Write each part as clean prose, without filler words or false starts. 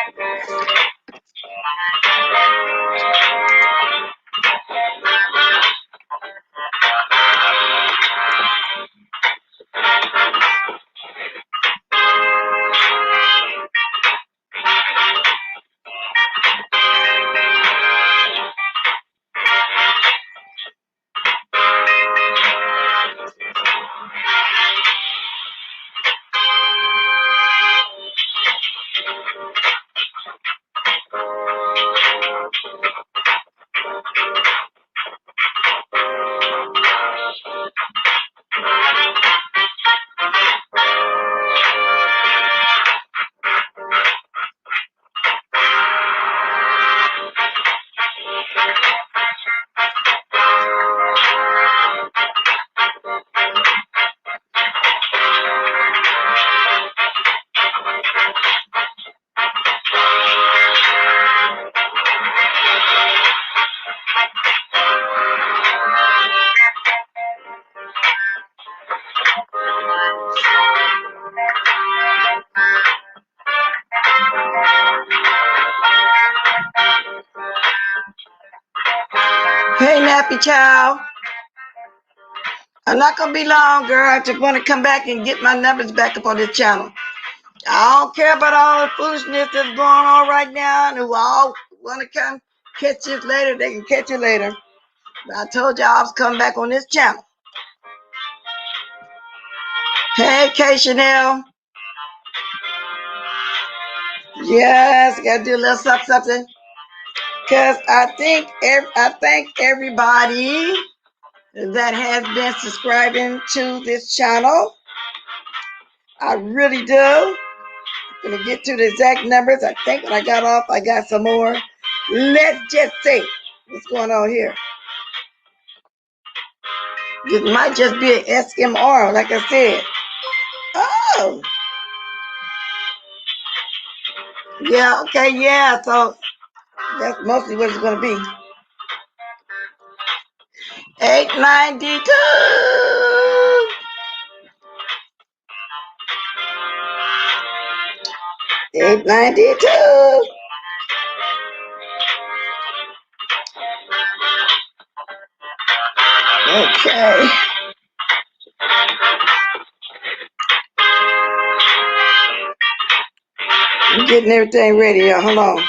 Hey, Nappy Child. I'm not going to be long, girl. I just want to come back and get my numbers back up on this channel. I don't care about all the foolishness that's going on right now, and who all want to come catch this later, they can catch it later. But I told y'all I was coming back on this channel. Hey, K Chanel. Yes, got to do a little something. Because I thank everybody that has been subscribing to this channel. I really do. I'm going to get to the exact numbers. I think when I got off, I got some more. Let's just see what's going on here. It might just be an SMR, like I said. Oh. Yeah, okay, yeah. So that's mostly what it's going to be. 892. 892. Okay. I'm getting everything ready, y'all. Hold on.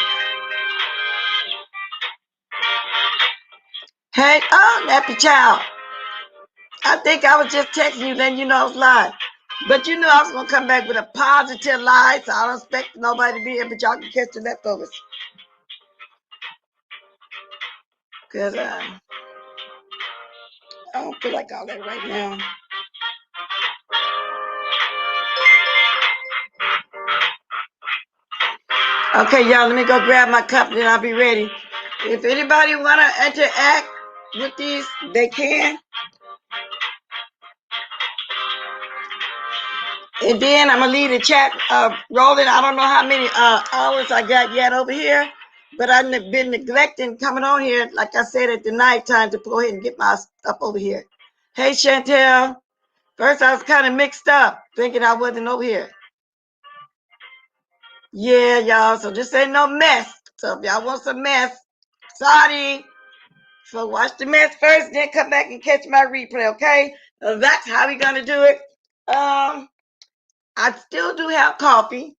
Hey, oh, Nappy Child. I think I was just texting you, then you know I was lying. But you knew I was going to come back with a positive lie, so I don't expect nobody to be here, but y'all can catch the leftovers. Because I don't feel like all that right now. Okay, y'all, let me go grab my cup, and I'll be ready. If anybody want to interact with these, they can. And then I'm going to leave the chat rolling. I don't know how many hours I got yet over here, but I've been neglecting coming on here, like I said, at the night time to go ahead and get my stuff over here. Hey, Chantel. First, I was kind of mixed up, thinking I wasn't over here. Yeah, y'all, so this ain't no mess. So if y'all want some mess, sorry. So watch the mess first, then come back and catch my replay, okay? So that's how we're going to do it. I still do have coffee.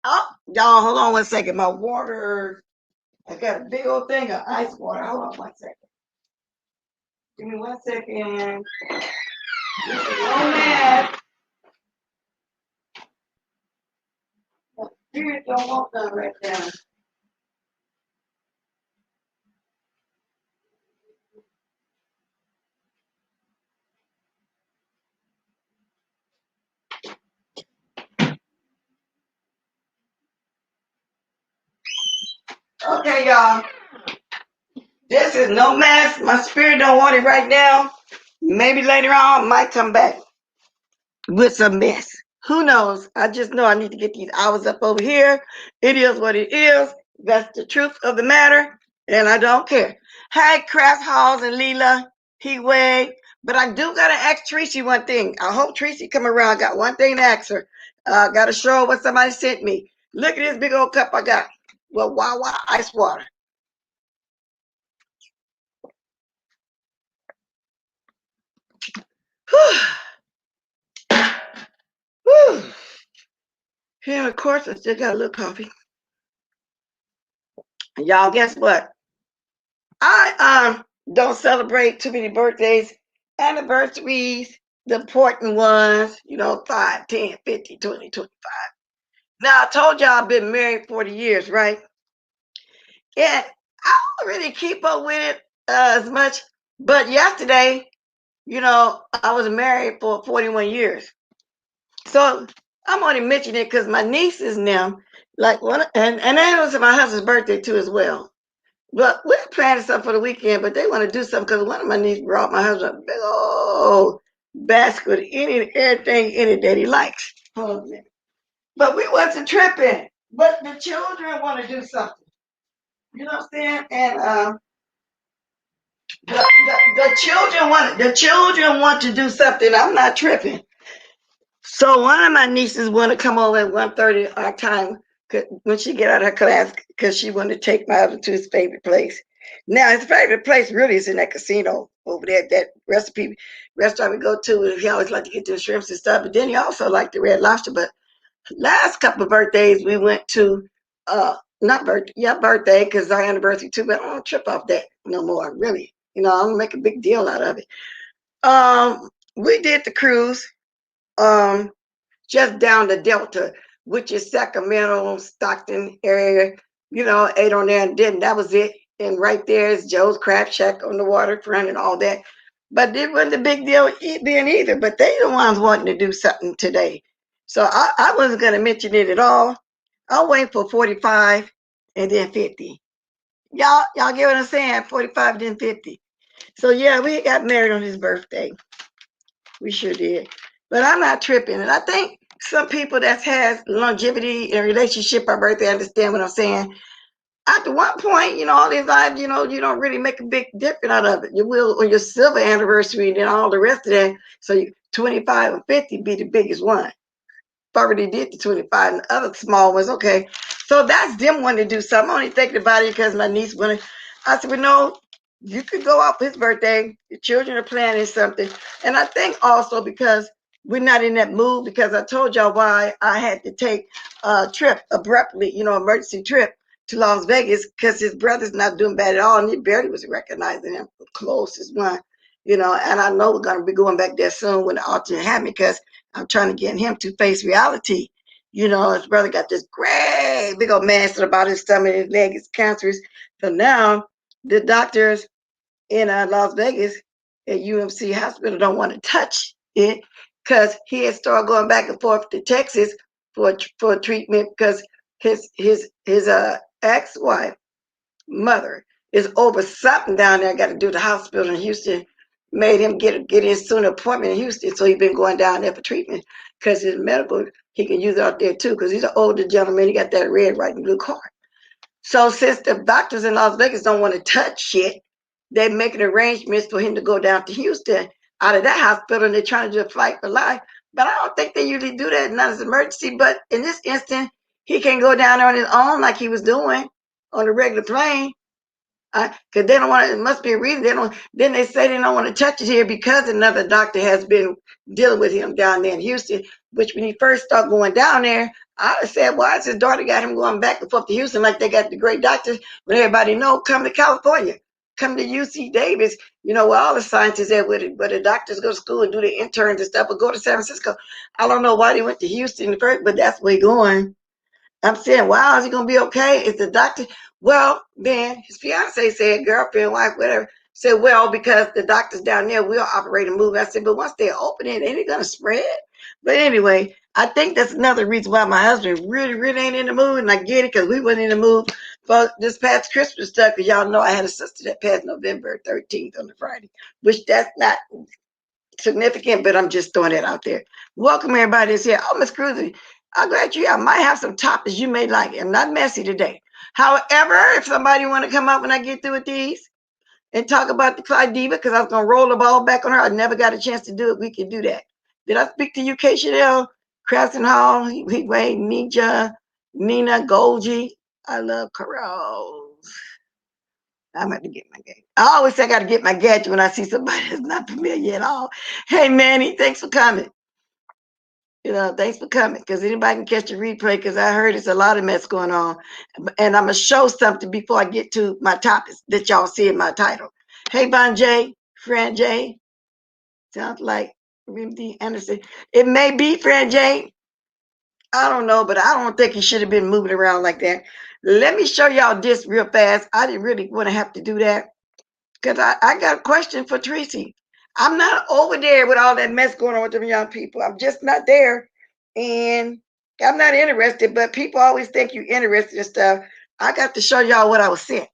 Oh, y'all, hold on 1 second. My water, I got a big old thing of ice water. Hold on 1 second. Give me 1 second. This is no mess. My spirit don't want none right now. Okay, y'all. This is no mess. My spirit don't want it right now. Maybe later on, I might come back with some mess. Who knows? I just know I need to get these hours up over here. It is what it is. That's the truth of the matter, and I don't care. Hey, Craft Halls and Leela, he way. But I do gotta ask Tracy one thing. I hope Tracy come around. I got one thing to ask her. Gotta show her what somebody sent me. Look at this big old cup I got. Well, Wawa ice water. Whew. Whew. Here, of course, I still got a little coffee. And y'all, guess what? I don't celebrate too many birthdays, anniversaries, the important ones, 5, 10, 50, 20, 25. Now, I told y'all I've been married 40 years, right? And I don't really keep up with it as much. But yesterday, I was married for 41 years. So I'm only mentioning it because my nieces now, like one, and that was my husband's birthday too as well. But we're planning something for the weekend, but they want to do something because one of my nieces brought my husband a big old basket with everything in it that he likes. Hold on a minute. But we wasn't tripping. But the children want to do something. You know what I'm saying? And the children want to do something. I'm not tripping. So one of my nieces want to come over at 1:30 our time when she get out of her class because she wanted to take my husband to his favorite place. Now his favorite place really is in that casino over there, that recipe restaurant we go to. He always like to get the shrimps and stuff, but then he also liked the red lobster. But last couple of birthdays we went to not birthday, yeah, birthday because our anniversary too, but I don't trip off that no more, really. I don't make a big deal out of it. We did the cruise. Um, just down the Delta, which is Sacramento, Stockton area, ate on there and didn't. That was it. And right there is Joe's Crab Shack on the waterfront and all that. But it wasn't a big deal then either. But they the ones wanting to do something today. So I wasn't going to mention it at all. I'll wait for 45 and then 50. Y'all get what I'm saying? 45 then 50. So yeah, we got married on his birthday. We sure did. But I'm not tripping. And I think some people that has longevity in a relationship by birthday understand what I'm saying. After one point, all these lives, you don't really make a big difference out of it. You will on your silver anniversary and then all the rest of that. So 25 and 50 be the biggest one. Already did the 25 and the other small ones. Okay. So that's them wanting to do something. I'm only thinking about it because my niece wanted. I said, well, no, you could go out for his birthday. The children are planning something. And I think also because we're not in that mood because I told y'all why I had to take a trip abruptly, emergency trip to Las Vegas because his brother's not doing bad at all. And he barely was recognizing him, the closest one, and I know we're going to be going back there soon when the alternate happened because I'm trying to get him to face reality. His brother got this great big old mass about his stomach, his leg is cancerous. So now the doctors in Las Vegas at UMC Hospital don't want to touch it because he had started going back and forth to Texas for treatment because his ex-wife mother is over something down there. Got to do the hospital in Houston. Made him get in soon appointment in Houston, so he's been going down there for treatment because his medical he can use it out there too because he's an older gentleman. He got that red, white, and blue card. So since the doctors in Las Vegas don't want to touch shit, they're making arrangements for him to go down to Houston out of that hospital, and they're trying to do a flight for life. But I don't think they usually do that, not as an emergency. But in this instance, he can go down there on his own like he was doing on a regular plane. Because they don't want to, it must be a reason. They don't. Then they say they don't want to touch it here because another doctor has been dealing with him down there in Houston. Which when he first started going down there, I said, why is his daughter got him going back and forth to Houston like they got the great doctors when everybody know come to California, come to UC Davis, where all the scientists at with it, where the doctors go to school and do the interns and stuff, or go to San Francisco. I don't know why they went to Houston first, but that's where he's going. I'm saying, wow, is he gonna be okay? Is the doctor? Well, then his fiance said, girlfriend, wife, whatever, said, well, because the doctors down there will operate and move. I said, but once they're open, ain't it gonna spread? But anyway, I think that's another reason why my husband really, really ain't in the mood, and I get it because we weren't in the mood for this past Christmas stuff. Because y'all know I had a sister that passed November 13th on the Friday, which that's not significant, but I'm just throwing that out there. Welcome everybody that's here. Oh, Miss Cruzy, I'm glad you. I might have some topics you may like. I'm not messy today. However, if somebody want to come up when I get through with these and talk about the Clyde Diva, because I was gonna roll the ball back on her, I never got a chance to do it. We can do that. Did I speak to you, K. Chanel, Crafton Hall, Heatwave, Ninja, Nina Golgi. I love corals. I'm going to get my gadget. I always say I got to get my gadget when I see somebody that's not familiar at all. Hey, Manny, thanks for coming. Thanks for coming, because anybody can catch a replay, because I heard it's a lot of mess going on. And I'm going to show something before I get to my topics that y'all see in my title. Hey, Bon J, Fran J. Sounds like Rimsey Anderson. It may be Fran J. I don't know, but I don't think he should have been moving around like that. Let me show y'all this real fast. I didn't really want to have to do that, because I got a question for Tracy. I'm not over there with all that mess going on with them young people. I'm just not there. And I'm not interested, but people always think you're interested in stuff. I got to show y'all what I was sent.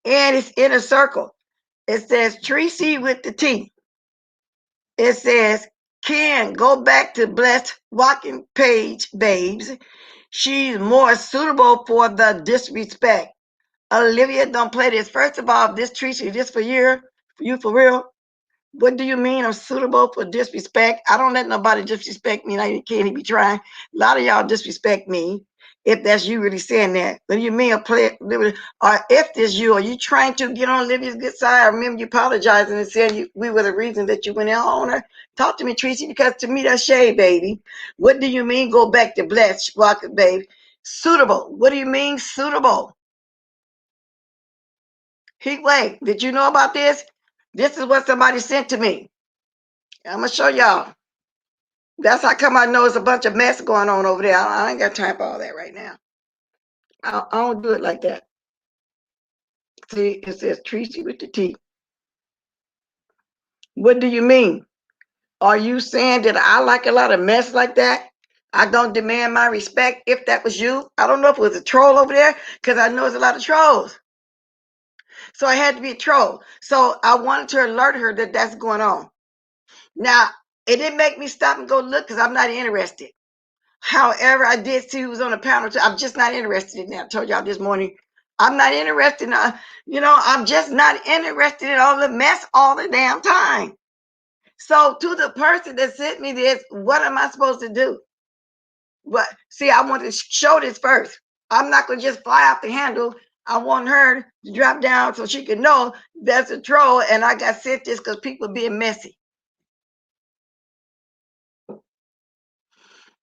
And it's in a circle. It says Tracy with the T. It says, Ken, go back to Blessed Walking Page, babes. She's more suitable for the disrespect. Olivia, don't play this. First of all, this Tracy is just for you for real. What do you mean I'm suitable for disrespect? I don't let nobody disrespect me. Now you can't be trying. A lot of y'all disrespect me. If that's you really saying that. What do you mean? Or if this you, are you trying to get on Olivia's good side? I remember you apologizing and saying we were the reason that you went out on her. Talk to me, Tracy, because to me that's shade, baby. What do you mean go back to blessed, rocket, baby? Suitable. What do you mean suitable? Wait, did you know about this? This is what somebody sent to me. I'm going to show y'all. That's how come I know it's a bunch of mess going on over there. I ain't got time for all that right now. I don't do it like that. See, it says Tracy with the T. What do you mean? Are you saying that I like a lot of mess like that? I don't demand my respect if that was you. I don't know if it was a troll over there, because I know there's a lot of trolls. So I had to be a troll. So I wanted to alert her that that's going on. Now, it didn't make me stop and go look, because I'm not interested. However, I did see who was on the panel. I'm just not interested in that. I told y'all this morning. I'm not interested in, I'm just not interested in all the mess all the damn time. So to the person that sent me this, what am I supposed to do? But see, I want to show this first. I'm not going to just fly off the handle. I want her to drop down so she can know that's a troll, and I got sent this because people being messy.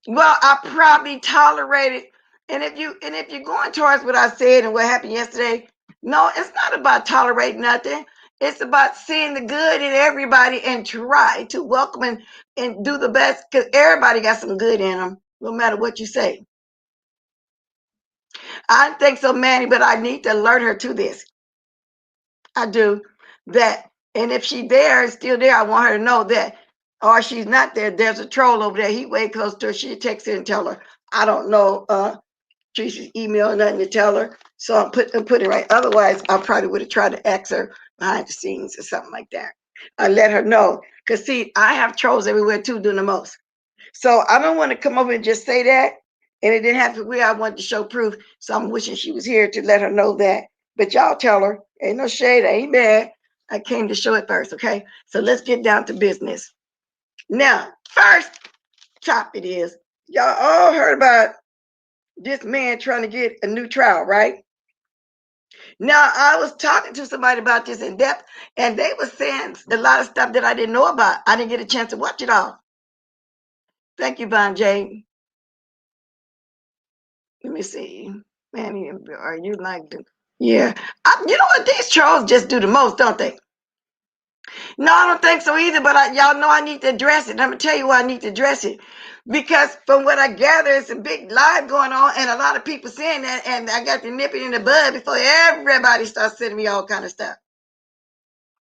Well, I probably tolerated. And if you're going towards what I said and what happened yesterday, no, it's not about tolerating nothing. It's about seeing the good in everybody and try to welcome and do the best, because everybody got some good in them, no matter what you say. I don't think so, Manny, but I need to alert her to this. I do. That, and if she's there and still there, I want her to know that, or she's not there, there's a troll over there. He way close to her. She text her and tell her, I don't know Tracy's email, nothing to tell her. So I'm put it right. Otherwise, I probably would have tried to ask her behind the scenes or something like that. I let her know. Because see, I have trolls everywhere too, doing the most. So I don't want to come over and just say that. And it didn't happen where I wanted to show proof. So I'm wishing she was here to let her know that. But y'all tell her, ain't no shade, I ain't bad. I came to show it first, okay? So let's get down to business. Now, first topic is, y'all all heard about this man trying to get a new trial, right? Now, I was talking to somebody about this in depth, and they were saying a lot of stuff that I didn't know about. I didn't get a chance to watch it all. Thank you, Bon J. Let me see. Man, are you like the... Yeah. You know what? These trolls just do the most, don't they? No, I don't think so either, but y'all know I need to address it. I'm going to tell you why I need to address it. Because from what I gather, it's a big live going on, and a lot of people saying that, and I got to nip it in the bud before everybody starts sending me all kind of stuff.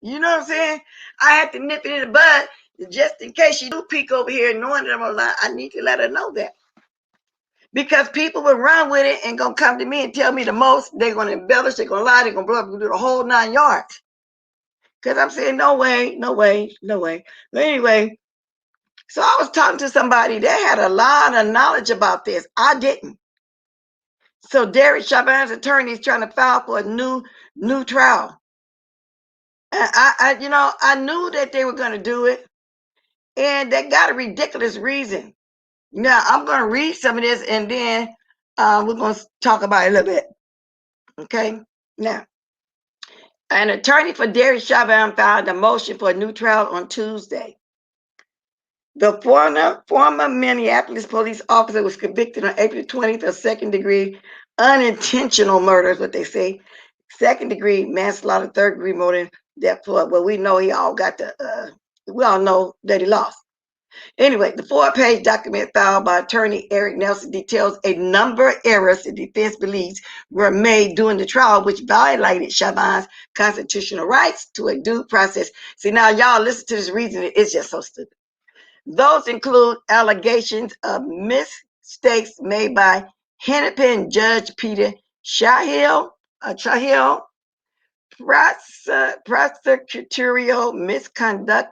You know what I'm saying? I had to nip it in the bud just in case she do peek over here knowing that I'm a lie. I need to let her know that. Because people will run with it and gonna come to me and tell me the most. They're gonna embellish, they're gonna lie, they're gonna blow up, do the whole 9 yards. Because I'm saying, no way, no way, no way. But anyway, so I was talking to somebody that had a lot of knowledge about this. I didn't. So Derek Chauvin's attorney is trying to file for a new trial. And I knew that they were gonna do it. And they got a ridiculous reason. Now I'm gonna read some of this, and then We're going to talk about it a little bit. Okay? Now, an attorney for Derek Chauvin filed a motion for a new trial on Tuesday. The former Minneapolis police officer was convicted on April 20th of second-degree unintentional murder, is what they say. Second-degree manslaughter, third-degree murder, therefore, well, we know he all got we all know that he lost. Anyway, the 4-page document filed by attorney Eric Nelson details a number of errors the defense believes were made during the trial, which violated Chauvin's constitutional rights to a due process. See, now y'all listen to this reasoning. It's just so stupid. Those include allegations of mistakes made by Hennepin Judge Peter Shahill, prosecutorial misconduct,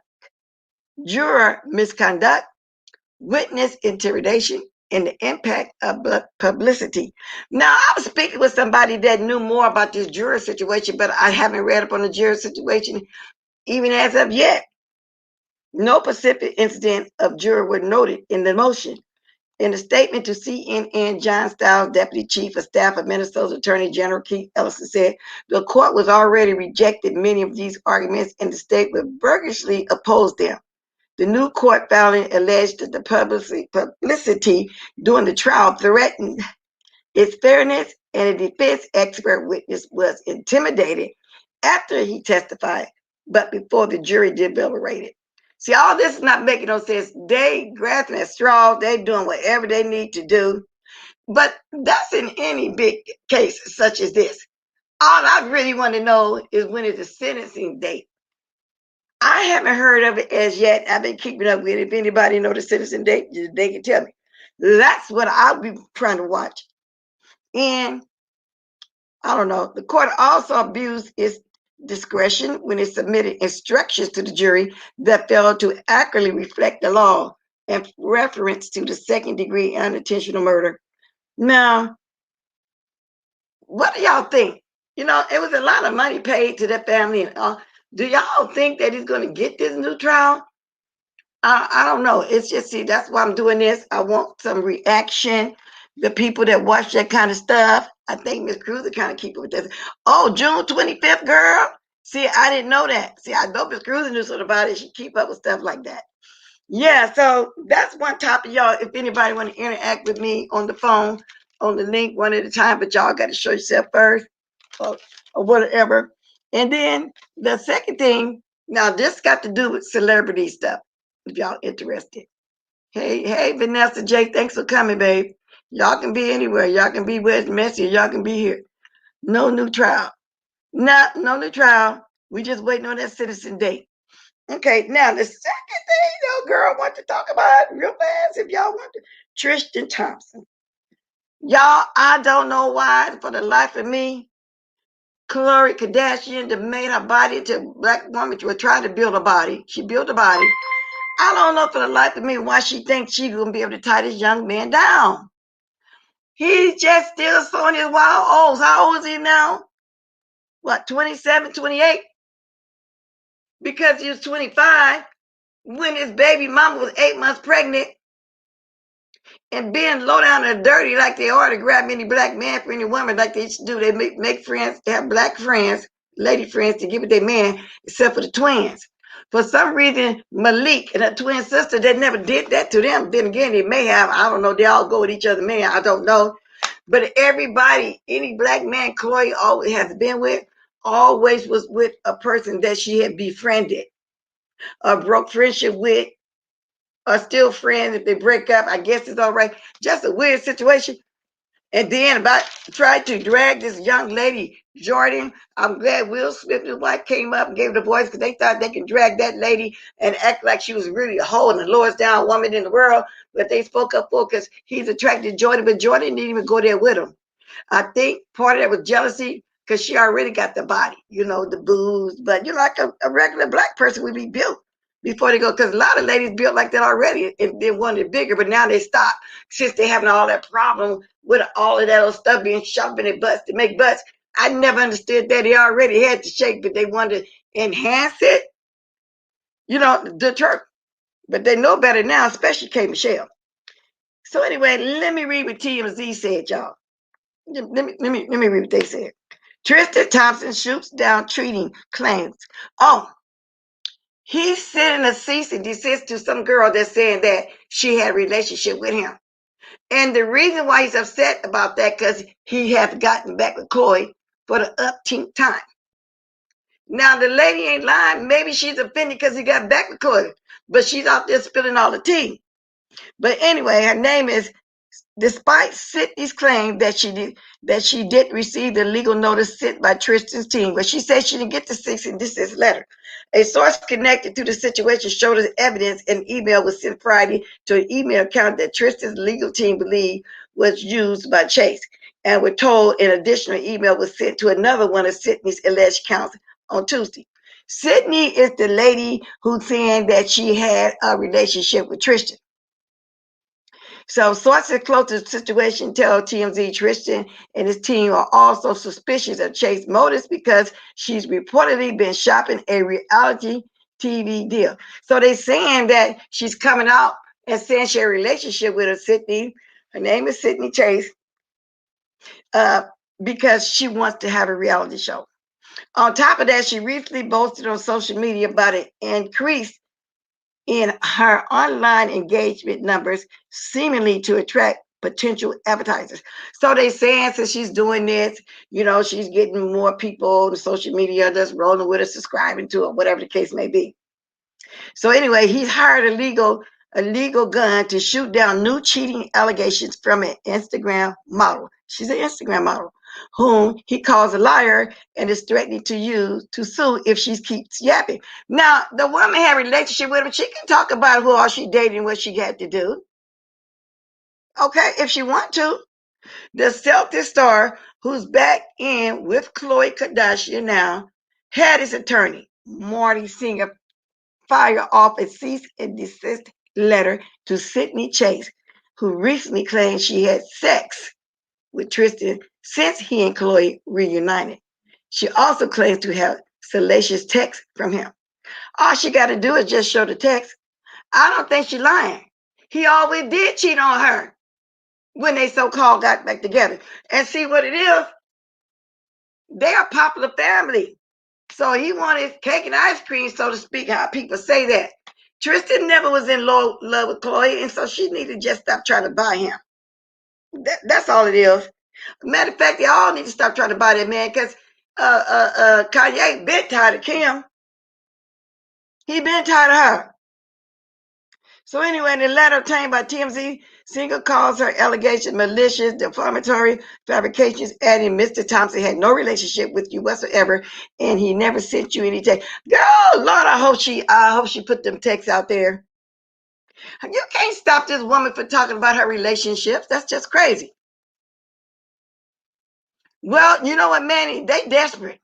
juror misconduct, witness intimidation, and the impact of publicity. Now, I was speaking with somebody that knew more about this juror situation, but I haven't read up on the juror situation even as of yet. No specific incident of juror were noted in the motion. In a statement to CNN, John Stiles, Deputy Chief of Staff of Minnesota's Attorney General Keith Ellison, said the court was already rejected many of these arguments and the state would vigorously oppose them. The new court filing alleged that the publicity during the trial threatened its fairness, and a defense expert witness was intimidated after he testified, but before the jury deliberated. See, all this is not making no sense. They grasping at straws. They doing whatever they need to do. But that's in any big case such as this. All I really want to know is when is the sentencing date? I haven't heard of it as yet. I've been keeping up with it. If anybody know the sentencing date, they can tell me. That's what I'll be trying to watch. And I don't know. The court also abused its discretion when it submitted instructions to the jury that failed to accurately reflect the law and reference to the second-degree unintentional murder. Now, what do y'all think? You know, it was a lot of money paid to that family. Do y'all think that he's going to get this new trial? I don't know. It's just, see, that's why I'm doing this. I want some reaction. The people that watch that kind of stuff. I think Miss Cruiser kind of keep it with this. Oh, June 25th, girl. See, I didn't know that. See, I know Miss Cruiser knew something about it. She keep up with stuff like that. Yeah, so that's one topic, y'all. If anybody want to interact with me on the phone, on the link one at a time, but y'all got to show yourself first or whatever. And then the second thing, now this got to do with celebrity stuff, if y'all interested. Hey, Vanessa J, thanks for coming, babe. Y'all can be anywhere. Y'all can be with Messi. Y'all can be here. No new trial. No new trial. We just waiting on that citizen date. Okay, now the second thing, girl, I want to talk about real fast, if y'all want to. Tristan Thompson. Y'all, I don't know why, for the life of me, Khloe Kardashian made her body to a black woman. She was trying to build a body. She built a body. I don't know for the life of me why she thinks she's going to be able to tie this young man down. He's just still showing his wild oats. How old is he now? What, 27, 28? Because he was 25 when his baby mama was 8 months pregnant and being low down and dirty like they are to grab any black man for any woman like they used to do. They make friends, they have black friends, lady friends to give it their man, except for the twins. For some reason, Malik and her twin sister, they never did that to them. Then again, they may have. I don't know. They all go with each other, man. I don't know. But everybody, any black man Khloe always has been with, always was with a person that she had befriended or broke friendship with, or still friends. If they break up, I guess it's all right. Just a weird situation. And then about tried to drag this young lady, Jordan. I'm glad Will Smith's wife came up and gave the voice because they thought they could drag that lady and act like she was really a whole and the lowest down woman in the world. But they spoke up for because he's attracted to Jordan, but Jordan didn't even go there with him. I think part of that was jealousy because she already got the body, the boobs. But like a regular black person would be built before they go, because a lot of ladies built like that already and they wanted bigger, but now they stop since they having all that problem with all of that old stuff being shoved in their butts to make butts. I never understood that. They already had the shape, but they wanted to enhance it, the Turk. But they know better now, especially K. Michelle. So anyway, let me read what TMZ said, y'all. Let me read what they said. Tristan Thompson shoots down treating claims. Oh, he's sending a cease and desist to some girl that's saying that she had a relationship with him. And the reason why he's upset about that, because he has gotten back with Chloe for the upteenth time. Now, the lady ain't lying. Maybe she's offended because he got back with Chloe, but she's out there spilling all the tea. But anyway, her name is, despite Sydney's claim that she did receive the legal notice sent by Tristan's team, but she said she didn't get the cease and desist letter. A source connected to the situation showed us evidence an email was sent Friday to an email account that Tristan's legal team believed was used by Chase, and we're told an additional email was sent to another one of Sydney's alleged counts on Tuesday. Sydney is the lady who's saying that she had a relationship with Tristan. So sources close to the situation tell TMZ Tristan and his team are also suspicious of Chase's motives because she's reportedly been shopping a reality TV deal. So they're saying that she's coming out and saying she had a relationship with Sydney. Her name is Sydney Chase, because she wants to have a reality show. On top of that, she recently boasted on social media about an increase in her online engagement numbers, seemingly to attract potential advertisers. So they saying since she's doing this, she's getting more people on social media that's rolling with her, subscribing to her, whatever the case may be. So anyway, he's hired a legal gun to shoot down new cheating allegations from an Instagram model. She's an Instagram model whom he calls a liar and is threatening to sue if she keeps yapping. Now, the woman had a relationship with him. She can talk about who all she dated and what she had to do. Okay, if she want to. The Celtic star, who's back in with Khloe Kardashian now, had his attorney, Marty Singer, fire off a cease and desist letter to Sydney Chase, who recently claimed she had sex with Tristan since he and Khloe reunited. She also claims to have salacious texts from him. All she got to do is just show the text. I don't think she's lying. He always did cheat on her when they so-called got back together. And see what it is? They are a popular family. So he wanted cake and ice cream, so to speak, how people say that. Tristan never was in love with Chloe, and so she needed to just stop trying to buy him. That's all it is. Matter of fact, they all need to stop trying to buy that man because Kanye been tired of Kim. He been tired of her. So anyway, the letter obtained by TMZ, Singer calls her allegation malicious, defamatory fabrications, adding Mr. Thompson had no relationship with you whatsoever, and he never sent you any text. Girl, Lord, I hope she put them texts out there. You can't stop this woman from talking about her relationships. That's just crazy. Well, you know what, Manny? They desperate.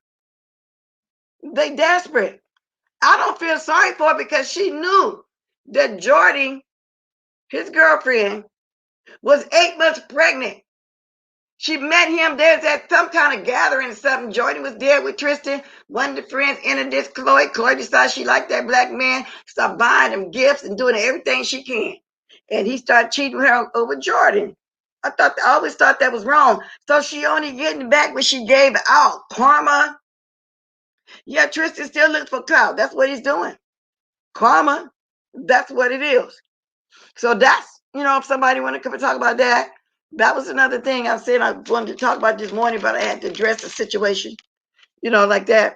They desperate. I don't feel sorry for her because she knew that Jordy, his girlfriend, was 8 months pregnant. She met him. There's at some kind of gathering or something. Jordan was there with Tristan. One of the friends introduced Chloe. Chloe decided she liked that black man. Started buying him gifts and doing everything she can. And he started cheating her over Jordan. I always thought that was wrong. So she only getting back what she gave out. Karma. Yeah, Tristan still looks for clout. That's what he's doing. Karma. That's what it is. So that's, if somebody want to come and talk about that, that was another thing I said I wanted to talk about this morning, but I had to address the situation, like that.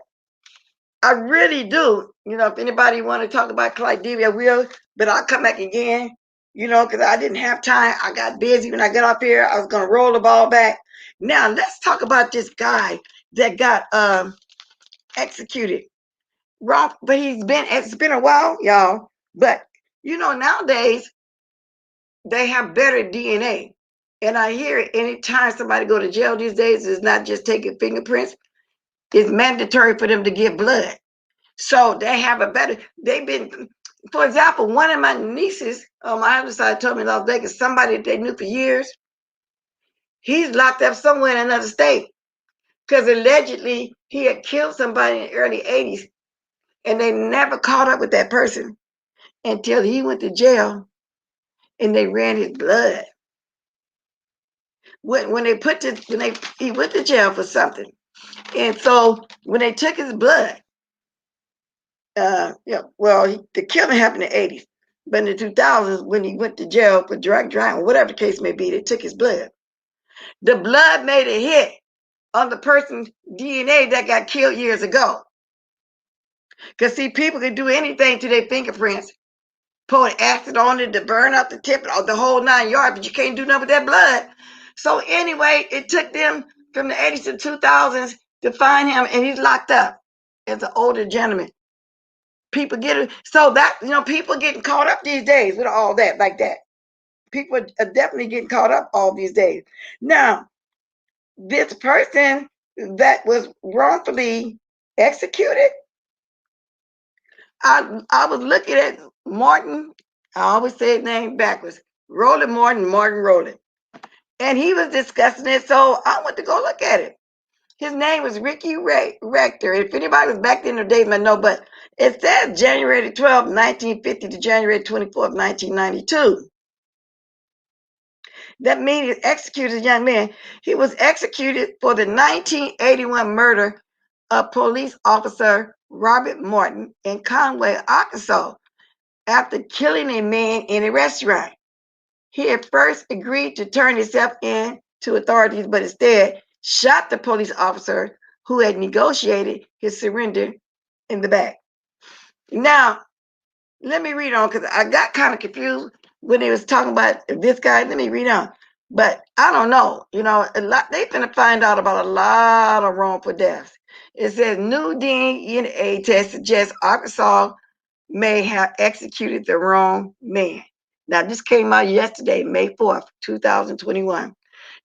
I really do. If anybody want to talk about Clyde Debbie, I will, but I'll come back again, because I didn't have time. I got busy when I got up here. I was going to roll the ball back. Now, let's talk about this guy that got executed. Rock, but it's been a while, y'all. But, nowadays, they have better DNA. And I hear it anytime somebody go to jail these days, it's not just taking fingerprints. It's mandatory for them to give blood. So they have for example, one of my nieces on my other side told me in Las Vegas, somebody that they knew for years, he's locked up somewhere in another state because allegedly he had killed somebody in the early 80s and they never caught up with that person until he went to jail and they ran his blood. when they put this, he went to jail for something, and so when they took his blood, the killing happened in the 80s, but in the 2000s when he went to jail for drug driving, whatever the case may be, they took his blood. The blood made a hit on the person's DNA that got killed years ago. Because see, people can do anything to their fingerprints, pour acid on it to burn up the tip of the whole 9 yards, but you can't do nothing with that blood. So anyway, it took them from the 80s to 2000s to find him, and he's locked up as an older gentleman. People get it. So that, people getting caught up these days with all that like that. People are definitely getting caught up all these days. Now, this person that was wrongfully executed, I was looking at Martin. I always say his name backwards. Roland Martin, Martin Roland. And he was discussing it, so I went to go look at it. His name was Ricky Rector. If anybody was back then, the days might know, but it says January 12, 1950 to January 24th, 1992. That means he executed a young man. He was executed for the 1981 murder of police officer Robert Martin in Conway, Arkansas, after killing a man in a restaurant. He had first agreed to turn himself in to authorities, but instead shot the police officer who had negotiated his surrender in the back. Now, let me read on because I got kind of confused when they was talking about this guy. Let me read on. But I don't know. They're going to find out about a lot of wrongful deaths. It says new DNA test suggests Arkansas may have executed the wrong man. Now, this came out yesterday, May 4th, 2021.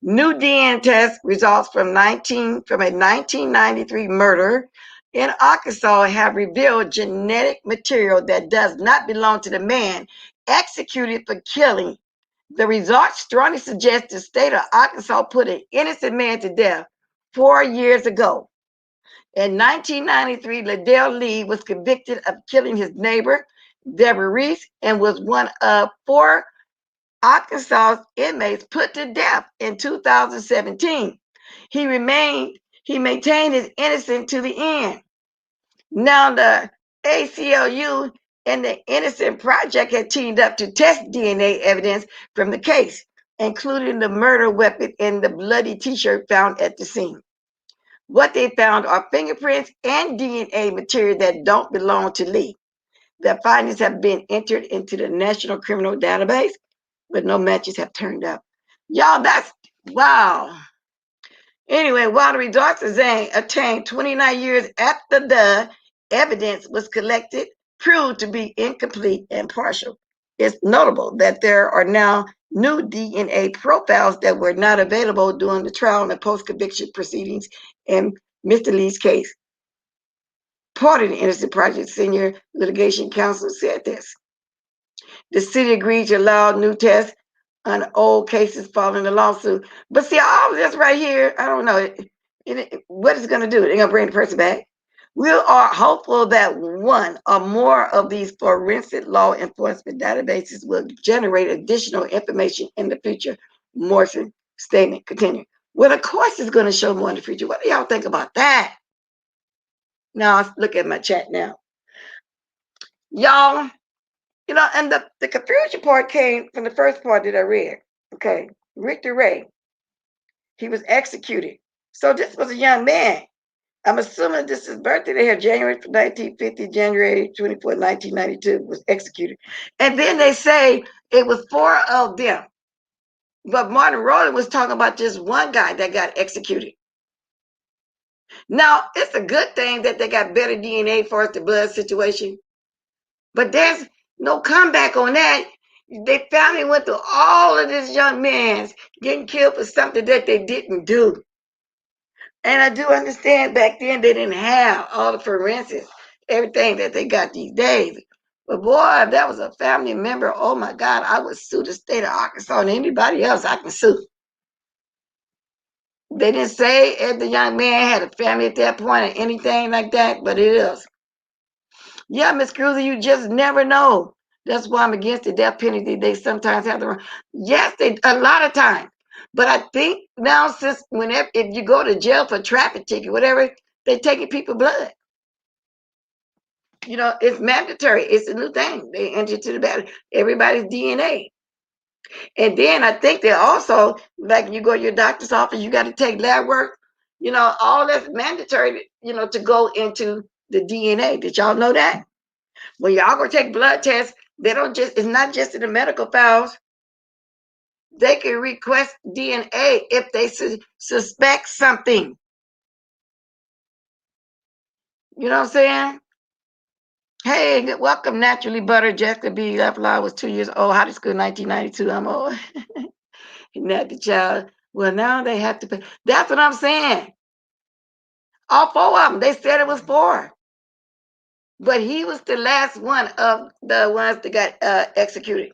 New DNA test results from a 1993 murder in Arkansas have revealed genetic material that does not belong to the man executed for killing. The results strongly suggest the state of Arkansas put an innocent man to death 4 years ago. In 1993, Liddell Lee was convicted of killing his neighbor, Deborah Reese, and was one of 4 Arkansas inmates put to death in 2017. He maintained his innocence to the end. Now the ACLU and the Innocent Project had teamed up to test DNA evidence from the case, including the murder weapon and the bloody t-shirt found at the scene. What they found are fingerprints and DNA material that don't belong to Lee. The findings have been entered into the National Criminal Database, but no matches have turned up. Y'all, that's wow. Anyway, while the results attained 29 years after the evidence was collected, proved to be incomplete and partial. It's notable that there are now new DNA profiles that were not available during the trial and post-conviction proceedings in Mr. Lee's case. Part of the Innocent Project Senior Litigation Counsel said this. The city agreed to allow new tests on old cases following the lawsuit. But see, all this right here, I don't know what it's going to do. They're going to bring the person back. We are hopeful that one or more of these forensic law enforcement databases will generate additional information in the future. Morrison statement continued. Well, of course, it's going to show more in the future. What do y'all think about that? Now, let's look at my chat now. Y'all, and the confusion part came from the first part that I read. Okay, Richter Ray, he was executed. So this was a young man. I'm assuming this is birthday. They had January 1950, January 24, 1992 was executed. And then they say it was 4 of them. But Martin Rowland was talking about just one guy that got executed. Now, it's a good thing that they got better DNA for the blood situation. But there's no comeback on that. Their family went through all of this young man's getting killed for something that they didn't do. And I do understand back then they didn't have all the forensics, everything that they got these days. But boy, if that was a family member, oh my God, I would sue the state of Arkansas and anybody else I can sue. They didn't say if the young man had a family at that point or anything like that, but it is. Yeah, Miss Cruiser, you just never know. That's why I'm against the death penalty. They sometimes have the yes, they a lot of times. But I think now, since whenever if you go to jail for traffic ticket, whatever, they taking people blood. It's mandatory. It's a new thing. They enter to the battle everybody's DNA. And then I think they also, like you go to your doctor's office, you got to take lab work. All that's mandatory, to go into the DNA. Did y'all know that? When y'all go take blood tests, they don't it's not just in the medical files. They can request DNA if they suspect something. You know what I'm saying? Hey, welcome, Naturally Butter. Jessica B. Left I was 2 years old. High school, 1992. I'm old. Not the child. Well, now they have to pay. That's what I'm saying. All four of them. They said it was four. But he was the last one of the ones that got executed.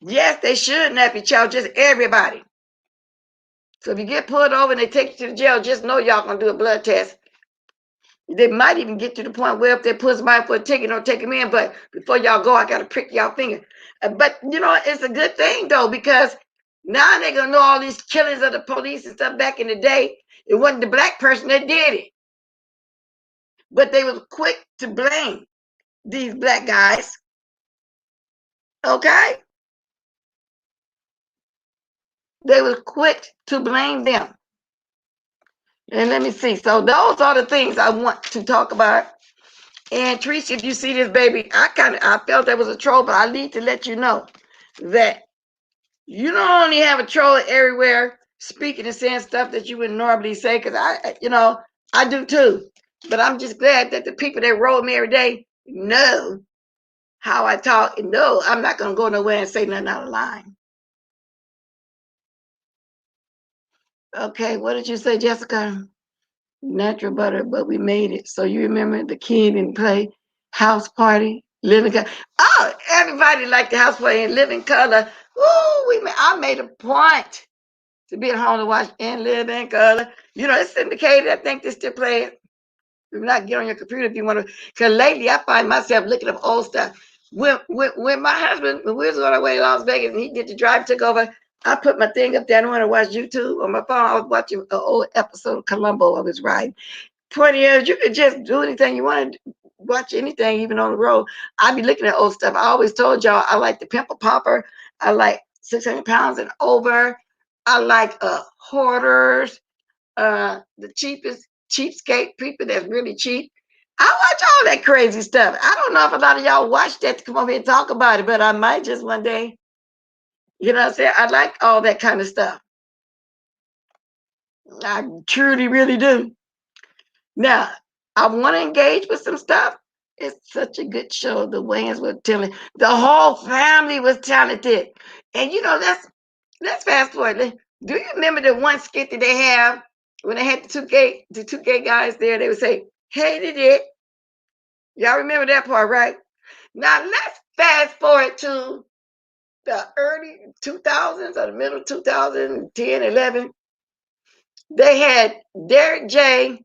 Yes, they should not be charged, just everybody. So if you get pulled over and they take you to the jail, just know y'all gonna do a blood test. They might even get to the point where if they pull somebody for a ticket, don't take him in. But before y'all go, I gotta prick y'all finger. But it's a good thing though, because now they're gonna know all these killings of the police and stuff back in the day. It wasn't the black person that did it. But they was quick to blame these black guys. Okay? They was quick to blame them. And let me see. So those are the things I want to talk about. And Teresa, if you see this baby, I felt that was a troll, but I need to let you know that you don't only have a troll everywhere speaking and saying stuff that you wouldn't normally say, because I do too. But I'm just glad that the people that roll me every day know how I talk and know I'm not gonna go nowhere and say nothing out of line. Okay, what did you say, Jessica? Natural butter, but we made it. So you remember the kid and play house party, living color. Oh, everybody liked the house party and living color. Ooh, I made a point to be at home to watch and live in color. It's syndicated. I think they still play it. If not, get on your computer if you want to. Because lately I find myself looking up old stuff. When my husband, when we was on our way to Las Vegas and he did the drive, took over, I put my thing up there. I don't want to watch YouTube on my phone. I was watching an old episode of Columbo. I was riding. 20 years, you could just do anything you want to watch, anything, even on the road. I'd be looking at old stuff. I always told y'all I like the Pimple Popper. I like 600 pounds and over. I like hoarders, the cheapskate people that's really cheap. I watch all that crazy stuff. I don't know if a lot of y'all watch that to come over here and talk about it, but I might just one day. You know what I'm saying? I like all that kind of stuff. I truly, really do. Now, I want to engage with some stuff. It's such a good show. The Wayans were telling. The whole family was talented. And let's fast forward. Do you remember the one skit that they have when they had the two gay guys there? They would say, "Hated it." Y'all remember that part, right? Now let's fast forward to the early 2000s or the middle 2010, 11. They had Derek J.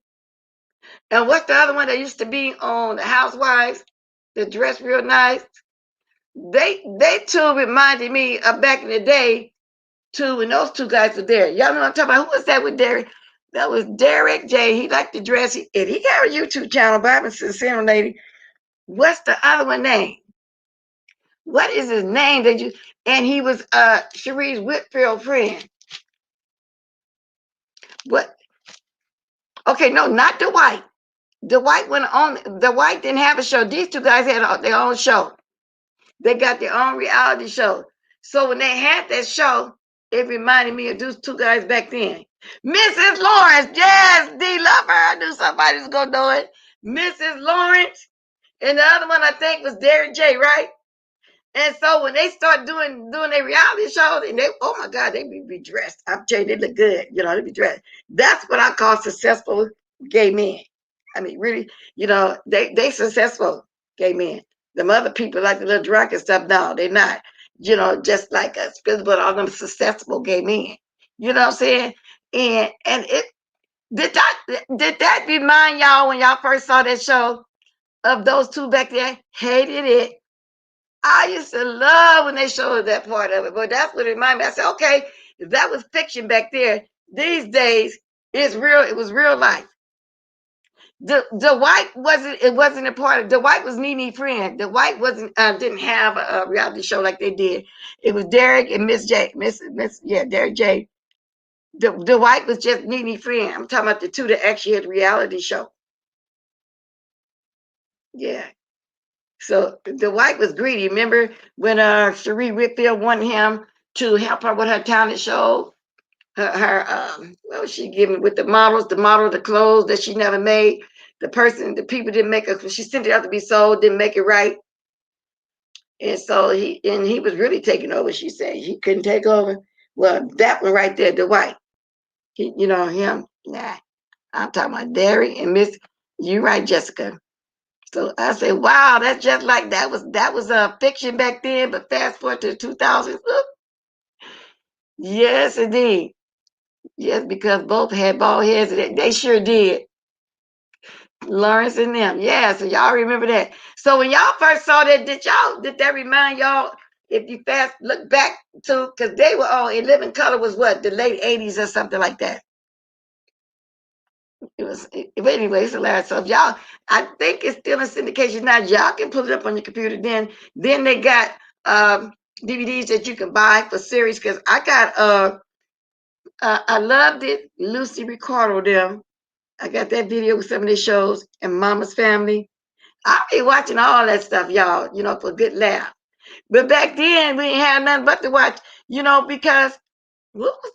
And what's the other one that used to be on the Housewives that dressed real nice? They two reminded me of back in the day too, when those two guys were there. Y'all know what I'm talking about? Who was that with Derek? That was Derek J. He liked to dress. And he got a YouTube channel, Bible Sincere Lady. What's the other one name? What is his name? And he was Cherie's Whitfield friend. What? Okay, no, not Dwight. Dwight didn't have a show. These two guys had their own show. They got their own reality show. So when they had that show, it reminded me of those two guys back then. Mrs. Lawrence, yes, D. Love her. I knew somebody was gonna do it. Mrs. Lawrence, and the other one I think was Derek J. Right? And so when they start doing their reality shows, and oh my God, they be dressed. I'm telling you, they look good. They be dressed. That's what I call successful gay men. I mean, really, they successful gay men. Them other people like the little drunk and stuff, no, they're not. Just like us, but all them successful gay men. You know what I'm saying? And it did that remind y'all when y'all first saw that show of those two back there? Hated it. I used to love when they showed that part of it, but that's what it reminded me. I said, okay, if that was fiction back there, these days it's real. It was real life. The white wasn't. It wasn't a part of. The white was Nene friend. The white wasn't. Didn't have a reality show like they did. It was Derek and Miss J. Miss. Yeah, Derek J. The white was just Nene friend. I'm talking about the two that actually had reality show. Yeah. So the white was greedy. Remember when Cherie Whitfield wanted him to help her with her talent show? What was she giving with the models, the clothes that she never made. The people didn't make it. She sent it out to be sold, didn't make it right. And so he was really taking over. She said he couldn't take over. Well, that one right there, the white. Him. Nah, I'm talking about Derry and Miss. You right, Jessica. So I said, wow, that's just like that was a fiction back then, but fast forward to the 2000s. Yes, indeed. Yes, because both had bald heads. They sure did. Lawrence and them. Yeah, so y'all remember that. So when y'all first saw that, did that remind y'all, if you fast look back to, because they were all in Living Color was what, the late 80s or something like that. But anyway, it's hilarious. So if y'all, I think it's still in syndication now. Y'all can pull it up on your computer. Then they got DVDs that you can buy for series. Because I got I loved it. Lucy Ricardo them. I got that video with some of their shows and Mama's Family. I'll be watching all that stuff, y'all. For a good laugh. But back then we ain't had nothing but to watch. Because what was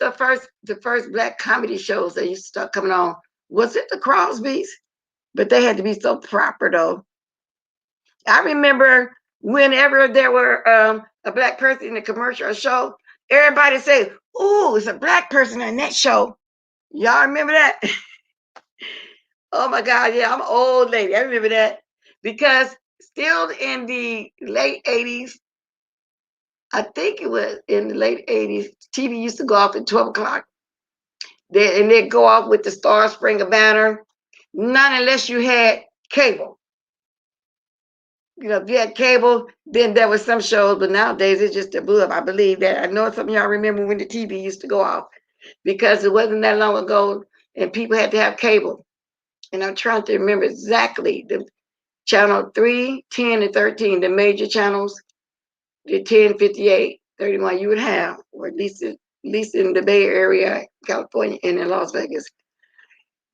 the first black comedy shows that used to start coming on? Was it the Crosbys? But they had to be so proper though. I remember whenever there were a black person in a commercial or show, everybody say, "Ooh, it's a black person on that show." Y'all remember that? Oh my God, yeah, I'm an old lady. I remember that because still in the late 80s, I think it was in the late 80s, TV used to go off at 12 o'clock. And they'd go off with the Star Springer Banner. Not unless you had cable. If you had cable, then there was some shows, but nowadays it's just a blue. I believe that. I know some of y'all remember when the TV used to go off because it wasn't that long ago and people had to have cable. And I'm trying to remember exactly the channel 3, 10, and 13, the major channels, the 10, 58, 31 you would have, or at least in the Bay Area, California, and in Las Vegas.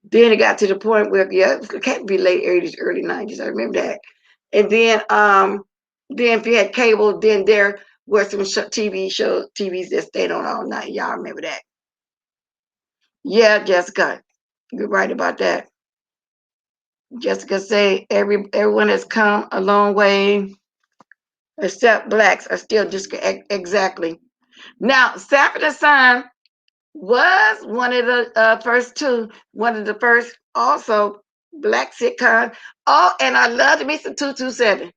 Then it got to the point where, yeah, it can't be late 80s, early 90s. I remember that. And then if you had cable, then there were some TVs that stayed on all night. Y'all remember that? Yeah, Jessica, you're right about that. Jessica say everyone has come a long way, except blacks are still just exactly. Now, Sanford and Son was one of the one of the first also black sitcoms. Oh, and I love me some 227.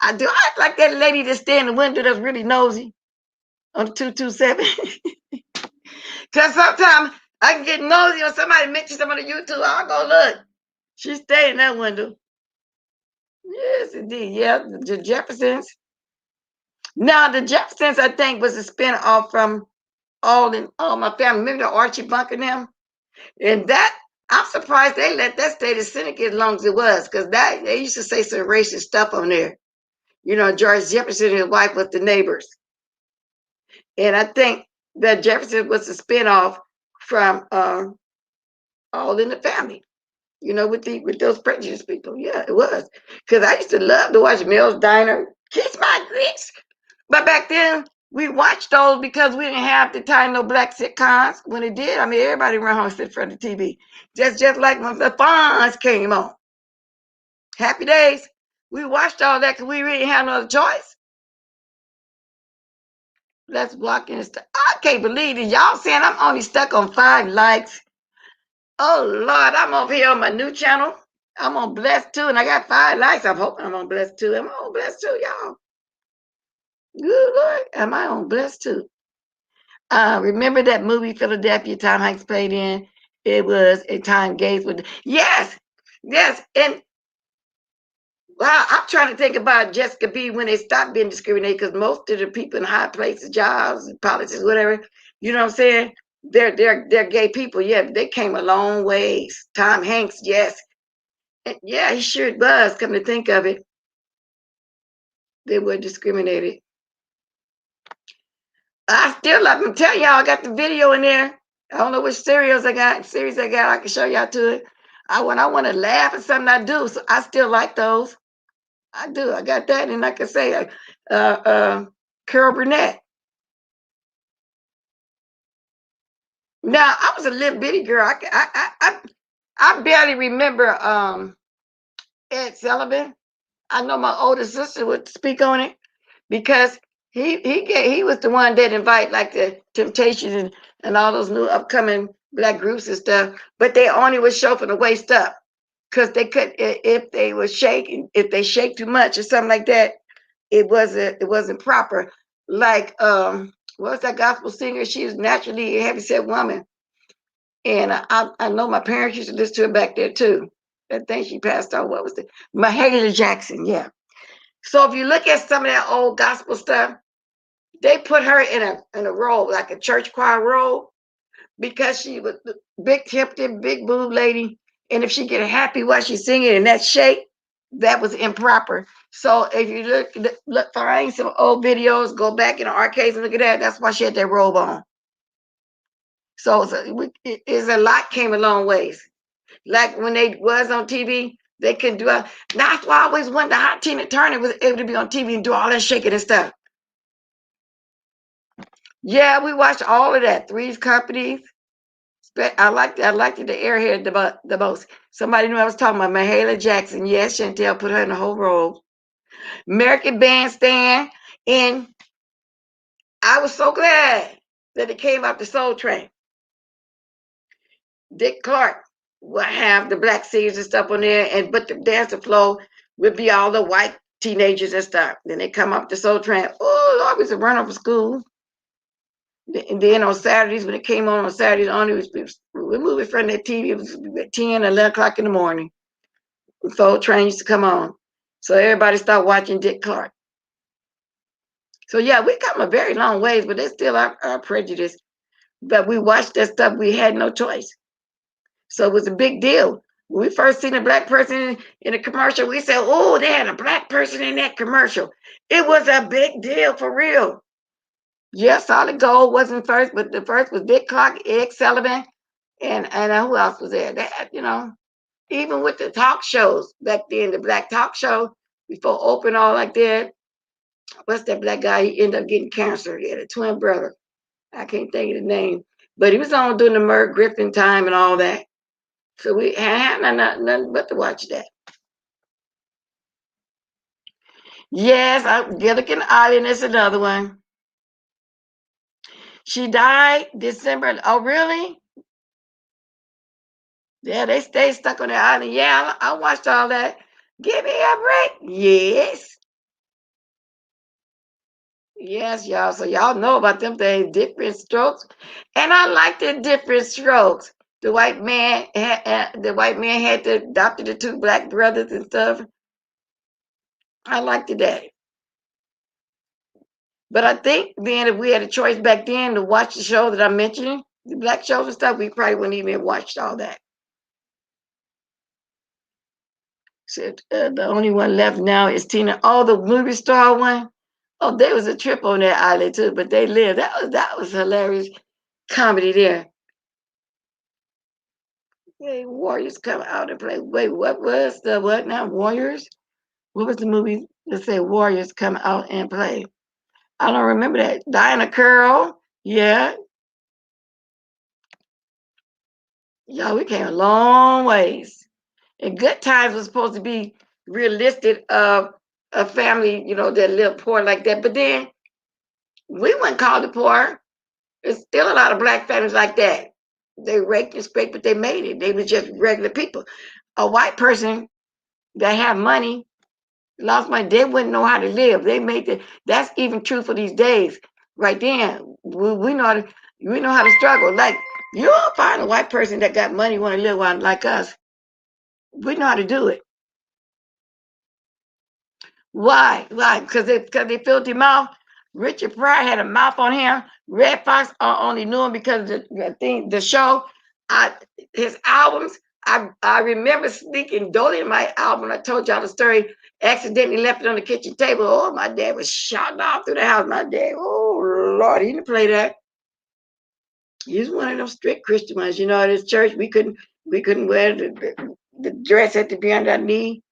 I do. I like that lady that stay in the window that's really nosy on the 227. Because sometimes I can get nosy or somebody mentions something on YouTube. I'll go look. She stayed in that window. Yes, indeed. Yeah, the Jeffersons. Now, the Jeffersons, I think, was a spin-off from All My Family. Remember the Archie Bunker and them? And that, I'm surprised they let that stay the syndicate as long as it was, because they used to say some racist stuff on there. George Jefferson and his wife was the neighbors. And I think that Jefferson was a spinoff from All in the Family. With those prejudiced people. Yeah, it was. Because I used to love to watch Mel's Diner, Kiss My Grits. But back then, we watched those because we didn't have the time no black sitcoms. When it did, I mean, everybody ran home and sit in front of the TV. Just like when the Fonz came on. Happy Days. We watched all that because we really had no other choice. Let's block in stuff. I can't believe it. Y'all saying I'm only stuck on 5 likes. Oh, Lord, I'm over here on my new channel. I'm on Blessed too, and I got 5 likes. I'm hoping I'm on Blessed too. Am I on Blessed too, y'all? Good Lord, am I on Blessed too? Remember that movie Philadelphia Tom Hanks played in? It was a time Gates with. Yes, yes, and Well, I'm trying to think about Jessica B when they stopped being discriminated, because most of the people in high places, jobs, politics, whatever, you know what I'm saying? They're gay people. Yeah, they came a long ways. Tom Hanks, yes. And yeah, he sure was, come to think of it. They were discriminated. I still like to tell y'all, I got the video in there. I don't know which series I got. I can show y'all to it. When I want to laugh at something, I do. So I still like those. I do. I got that, and like I say, Carol Burnett. Now I was a little bitty girl. I barely remember Ed Sullivan. I know my older sister would speak on it because he was the one that invite like the Temptations and all those new upcoming black groups and stuff, but they only would show from the waist up because they could, if they were shaking, if they shake too much or something like that, it wasn't proper. Like what was that gospel singer? She was naturally a heavyset woman, and I know my parents used to listen to her back there too. I think she passed on. What was it? Mahalia Jackson. Yeah. So if you look at some of that old gospel stuff, they put her in a role, like a church choir role, because she was the big tempted, big boob lady. And if she get happy while she's singing in that shape, that was improper. So if you find some old videos, go back in the arcades and look at that. That's why she had that robe on. So it's a lot came a long ways. Like when they was on TV, they couldn't do it. That's why I always wondered how Tina Turner was able to be on TV and do all that shaking and stuff. Yeah, we watched all of that. Three's Company. I liked the airhead the most. Somebody knew I was talking about Mahalia Jackson. Yes, Chantel put her in the whole role. American Bandstand. And I was so glad that it came out the Soul Train. Dick Clark would have the black singers and stuff on there, but the dancer flow would be all the white teenagers and stuff. Then they come up the Soul Train. Oh, Lord, we used to run over school. And then on Saturdays, when it came on Saturdays, we moved in front of that TV. It was at 10, 11 o'clock in the morning. The Soul Train used to come on. So everybody started watching Dick Clark. So yeah, we come a very long ways, but there's still our prejudice. But we watched that stuff. We had no choice. So it was a big deal. When we first seen a black person in a commercial, we said, oh, they had a black person in that commercial. It was a big deal for real. Yes, Solid Gold wasn't first, but the first was Dick Clark, Ed Sullivan, and who else was there? They had, even with the talk shows back then, the black talk show before Open all like that. What's that black guy? He ended up getting cancer. He had a twin brother. I can't think of the name, but he was on doing the Merv Griffin time and all that. So we had nothing but to watch that. Yes, Gilligan Island is another one. She died December. Oh, really? Yeah, they stayed stuck on the island. Yeah, I watched all that. Give me a break. Yes. Yes, y'all. So y'all know about them things, different strokes. And I like the different strokes. The white man had adopted the two black brothers and stuff. I liked that. But I think then if we had a choice back then to watch the show that I mentioned, the black shows and stuff, we probably wouldn't even have watched all that. So, the only one left now is Tina. Oh, the movie star one. Oh, there was a trip on that island too, but they lived. That was hilarious comedy there. Hey, Warriors come out and play. Wait, what was the what now? Warriors? What was the movie that said Warriors come out and play? I don't remember that. Diana Curl. Yeah. Yeah, we came a long ways. And Good Times was supposed to be realistic of a family, that lived poor like that. But then we wouldn't call it poor. There's still a lot of black families like that. They raked and scraped, but they made it. They were just regular people. A white person that had money, lost money, they wouldn't know how to live. They made it. That's even true for these days. Right then, we know how to struggle. Like you'll find a white person that got money want to live like us. We know how to do it. Why? Why? Because they filled him mouth. Richard Pryor had a mouth on him. Red Fox only knew him because the thing, the show. I his albums. I remember sneaking Dolomite album. I told y'all the story. Accidentally left it on the kitchen table. Oh, my dad was shouting all through the house. My dad, oh Lord, he didn't play that. He was one of those strict Christian ones. You know, at his church we couldn't wear the dress had to be under our knee.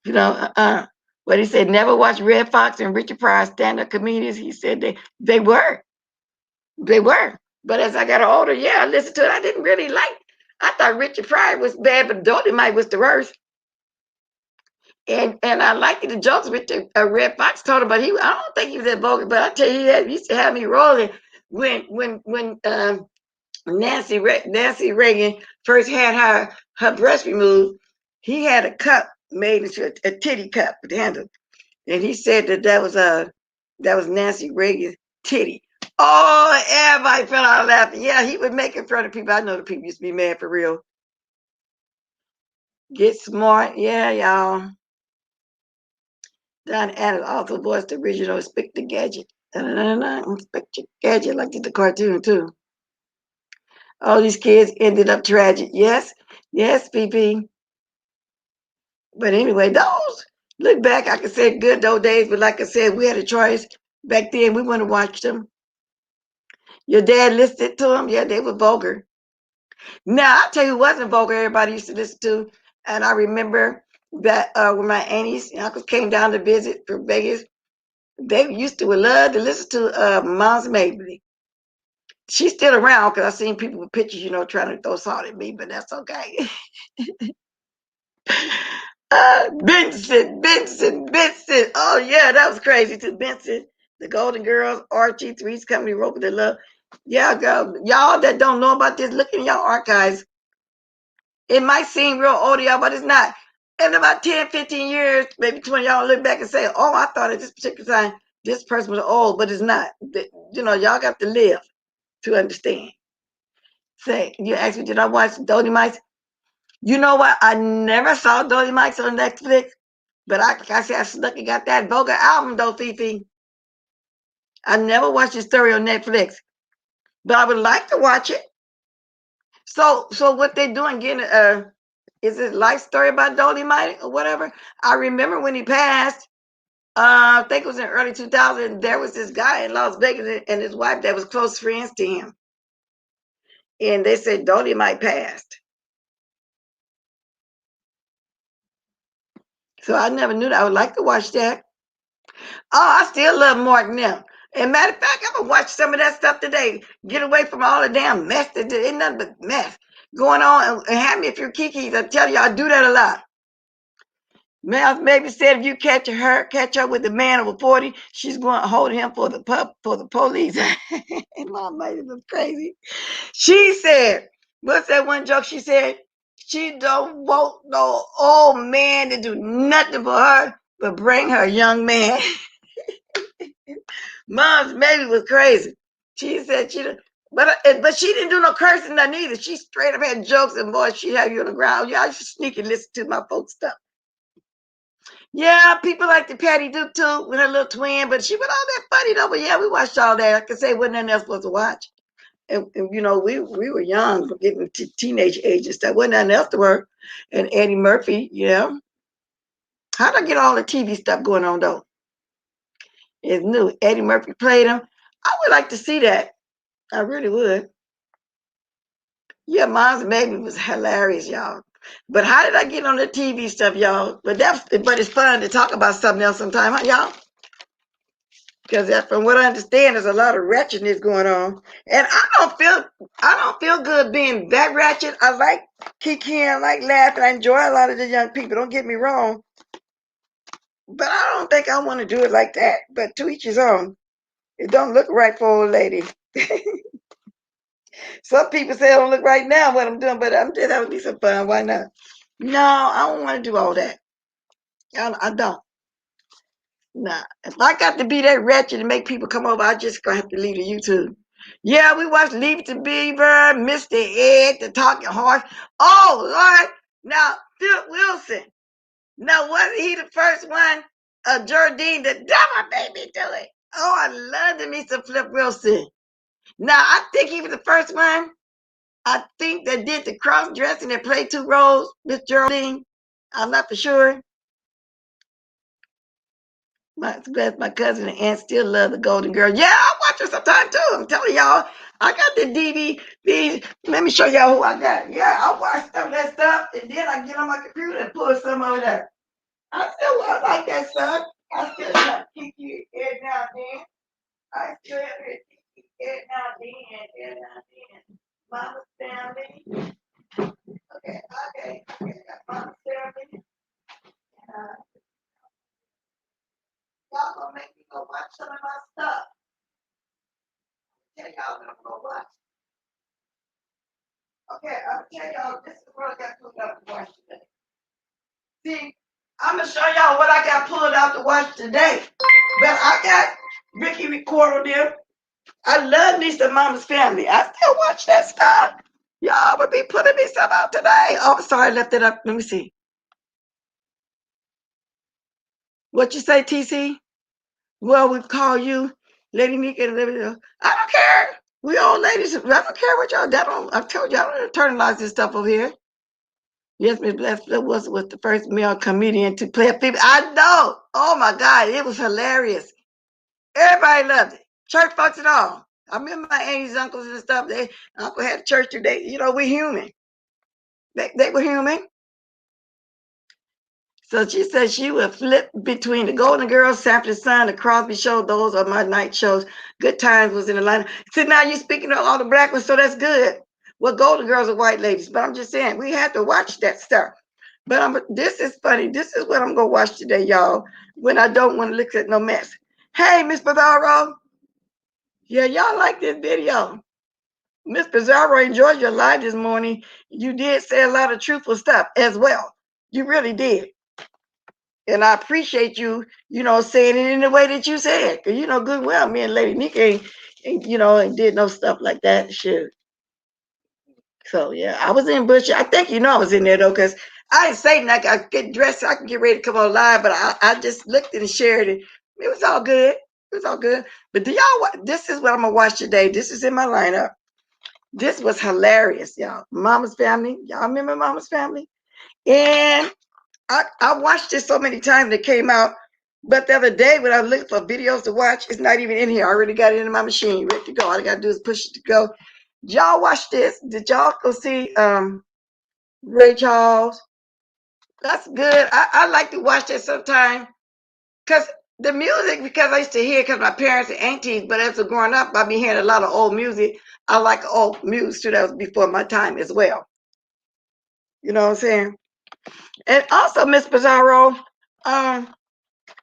You know, but he said never watch Red Fox and Richard Pryor stand-up comedians. He said they were. They were. But as I got older, yeah, I listened to it. I didn't really like. I thought Richard Pryor was bad, but Dolomite was the worst. And I liked the jokes Richard Red Fox told him, but I don't think he was that vulgar. But I tell you, he used to have me rolling when Nancy Reagan first had her breast removed. He had a cup made into a titty cup with the handle, and he said that was Nancy Reagan's titty. Oh, everybody fell out laughing. Yeah, he would make it in front of people. I know the people used to be mad for real. Get smart, yeah, y'all. Don Adams also voiced the original Inspector Gadget. Inspector Gadget, like the cartoon too. All these kids ended up tragic. Yes, yes, PP. But anyway, those look back, I could say good those days, but like I said, we had a choice back then. We wouldn't have watched them. Your dad listened to them. Yeah, they were vulgar. Now I'll tell you who wasn't vulgar. Everybody used to listen to, and I remember that when my aunties and uncles came down to visit from Vegas, they used to would love to listen to Mom's Mabley. She's still around because I've seen people with pictures, trying to throw salt at me, but that's okay. Vincent. Oh yeah, that was crazy too. Vincent, the Golden Girls, Archie, Three's Company, Rope of the Love. Yeah, girl, y'all that don't know about this, look in y'all archives. It might seem real old to y'all, but it's not. In about 10, 15 years, maybe 20, y'all look back and say, oh, I thought at this particular time this person was old, but it's not. Y'all got to live to understand. Say, you asked me, did I watch Dolomite? You know what? I never saw Dolomite on Netflix, but like I said, I snuck and got that vulgar album, though, Fifi. I never watched the story on Netflix, but I would like to watch it. So what they doing? Getting is it life story about Dolomite or whatever? I remember when he passed. I think it was in early 2000. There was this guy in Las Vegas and his wife that was close friends to him, and they said Dolomite passed. So I never knew that. I would like to watch that. Oh, I still love Martin now. And matter of fact, I'm gonna watch some of that stuff today. Get away from all the damn mess that ain't nothing but mess going on, and have me a few kikis. I tell you, I do that a lot. Mel maybe said if you catch her with a man over 40, she's going to hold him for the police. And my lady was crazy. She said, what's that one joke? She said, she don't want no old man to do nothing for her but bring her young man. Mom's maybe was crazy. She said but she didn't do no cursing none either. She straight up had jokes, and boy, she had you on the ground. Y'all should sneak and listen to my folks stuff. Yeah, people like the Patty Duke too with her little twin, but she was all that funny though. But yeah, we watched all that. I can say wasn't nothing else supposed to watch. And we were young, getting to teenage age and stuff. Wasn't nothing else to work. And Eddie Murphy, how'd I get all the TV stuff going on though? It's new. Eddie Murphy played him. I would like to see that. I really would. Yeah, Mom's Baby was hilarious, y'all. But how did I get on the TV stuff, y'all? But it's fun to talk about something else sometime, huh, y'all? Because from what I understand, there's a lot of wretchedness going on, and I don't feel good being that ratchet. I like kicking, I like laughing, I enjoy a lot of the young people. Don't get me wrong, but I don't think I want to do it like that. But to each his own. It don't look right for old lady. Some people say I don't look right now what I'm doing, but I'm just that would be some fun. Why not? No, I don't want to do all that. I don't. Nah, if I got to be that wretched and make people come over, I just gonna have to leave the YouTube. Yeah, we watched Leave It to Beaver, Mr. Ed, The Talking Horse. Oh Lord! Now Philip Wilson. Now wasn't he the first one Jardine, the devil made me do it. Oh, I love to meet some Flip Wilson. Now, I think he was the first one. I think that did the cross dressing and played two roles, Miss Geraldine. I'm not for sure. My cousin and aunt still love the Golden Girl. Yeah, I watch her sometime too. I'm telling y'all, I got the DVD. Let me show y'all who I got. Yeah, I watch some of that stuff, and then I get on my computer and pull some over there. I like that stuff. I still got Kiki every now and then. I still have Kiki every now and then, every now and then. Mama's Family. Okay. Got Mama's Family. Uh, y'all gonna make me go watch some of my stuff. Tell y'all what I'm gonna watch. Okay, I'll tell y'all this is what I got pulled out to watch today. See, I'm gonna show y'all what I got pulled out to watch today. But I got Ricky Ricordo there. I love Lisa Mama's Family. I still watch that stuff. Y'all would be putting me some out today. Oh, sorry, I left it up. Let me see. What you say, TC? Well, we call you Lady Nika. I don't care. We all ladies. I don't care what y'all. I told y'all I don't internalize this stuff over here. Yes, Miss Bless was the first male comedian to play a female. I know. Oh my God, it was hilarious. Everybody loved it. Church folks and all. I remember my aunties, uncles, and stuff. They uncle had church today. You know, we're human. They were human. So she said she would flip between the Golden Girls, Sanford and Son, the Crosby Show. Those are my night shows. Good Times was in the line. See, now you're speaking of all the black ones, so that's good. Well, Golden Girls are white ladies, but I'm just saying we have to watch that stuff. But this is funny. This is what I'm gonna watch today, y'all. When I don't want to look at no mess. Hey, Miss Pizarro. Yeah, y'all like this video. Miss Pizarro enjoyed your live this morning. You did say a lot of truthful stuff as well. You really did. And I appreciate you, saying it in the way that you said. Because good well, me and Lady Nika ain't did no stuff like that. Shit. So yeah, I was in Bush. I think I was in there though, because I didn't say nothing. I get dressed, I can get ready to come on live, but I just looked and shared it. It was all good. It was all good. But this is what I'm gonna watch today. This is in my lineup. This was hilarious, y'all. Mama's Family. Y'all remember Mama's Family? And I watched it so many times it came out. But the other day when I was looking for videos to watch, it's not even in here. I already got it in my machine, ready to go. All I gotta do is push it to go. Y'all watch this? Did y'all go see Ray Charles? That's good. I like to watch that sometime because the music, because I used to hear because my parents and aunties, but as a growing up, I've been hearing a lot of old music. I like old music too. That was before my time as well. You know what I'm saying? And also, Miss Pizarro, um,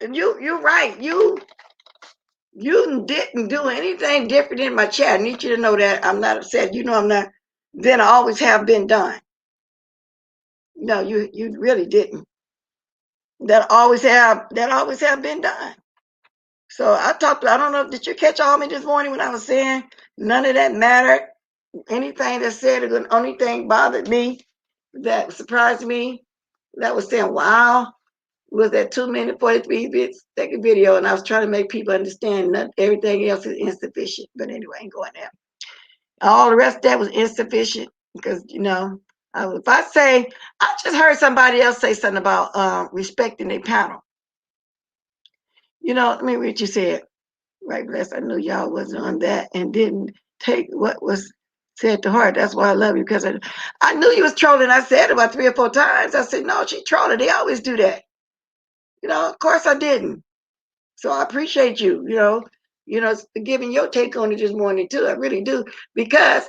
you're right. You didn't do anything different in my chat. I need you to know that I'm not upset. I'm not. Then I always have been done. No, you really didn't. That always have been done. So I don't know, did you catch all me this morning when I was saying none of that mattered? Anything that said the only thing bothered me that surprised me, that was saying, wow, was that 2 minute 43-second video, and I was trying to make people understand that everything else is insufficient. But anyway, I ain't going there. All the rest of that was insufficient because if I just heard somebody else say something about respecting a panel. Let me read what you said. Right, bless. I knew y'all wasn't on that and didn't take what was said to heart. That's why I love you, because I knew you was trolling. I said it about 3 or 4 times. I said, no, she trolling. They always do that. Of course I didn't. So I appreciate you, giving your take on it this morning too. I really do. Because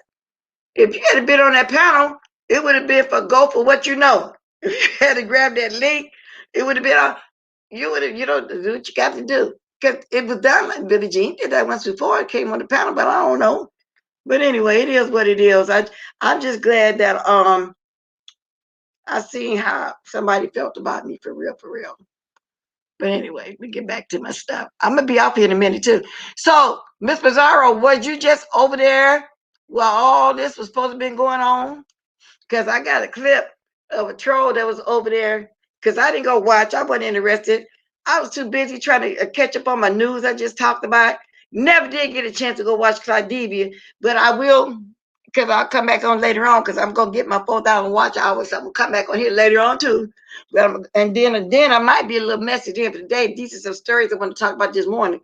if you had been on that panel, it would have been for go for what you know. If you had to grab that link, it would have been on, you would have, do what you got to do. Because it was done like Billie Jean did that once before. It came on the panel, but I don't know. But anyway, it is what it is. I'm just glad that I seen how somebody felt about me for real, for real. But anyway, we get back to my stuff. I'm gonna be off here in a minute too. So, Miss Pizarro, was you just over there while all this was supposed to be going on? Because I got a clip of a troll that was over there. Because I didn't go watch. I wasn't interested. I was too busy trying to catch up on my news I just talked about. Never did get a chance to go watch Claudivia, but I will, because I'll come back on later on because I'm going to get my 4,000 watch hours. So I'm going to come back on here later on too. And then I might be a little messy here for today. These are some stories I want to talk about this morning.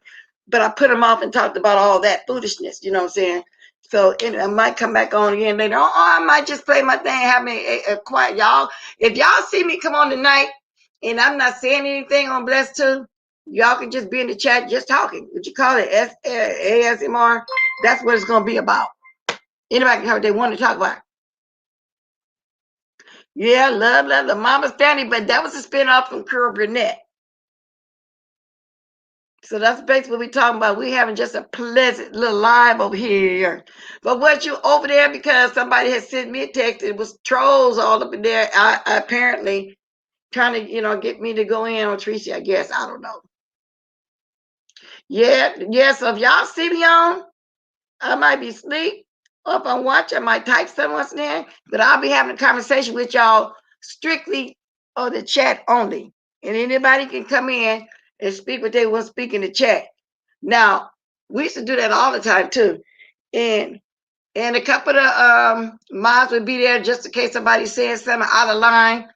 But I put them off and talked about all that foolishness, you know what I'm saying? So I might come back on again later on. Or I might just play my thing, have me a quiet. Y'all, if y'all see me come on tonight and I'm not saying anything on Blessed 2, y'all can just be in the chat just talking. What you call it? ASMR? That's what it's going to be about. Anybody can have what they want to talk about. Yeah, love the Mama's Family, but that was a spinoff from Carol Burnett. So that's basically what we're talking about. We're having just a pleasant little live over here. But what you over there, because somebody had sent me a text, it was trolls all up in there. I apparently trying to, get me to go in on Tracy, I guess. I don't know. Yeah. So if y'all see me on, I might be asleep. Or if I'm watching, I might type something once in there. But I'll be having a conversation with y'all strictly on the chat only. And anybody can come in and speak what they want to speak in the chat. Now, we used to do that all the time too. And a couple of moms would be there just in case somebody says something out of line.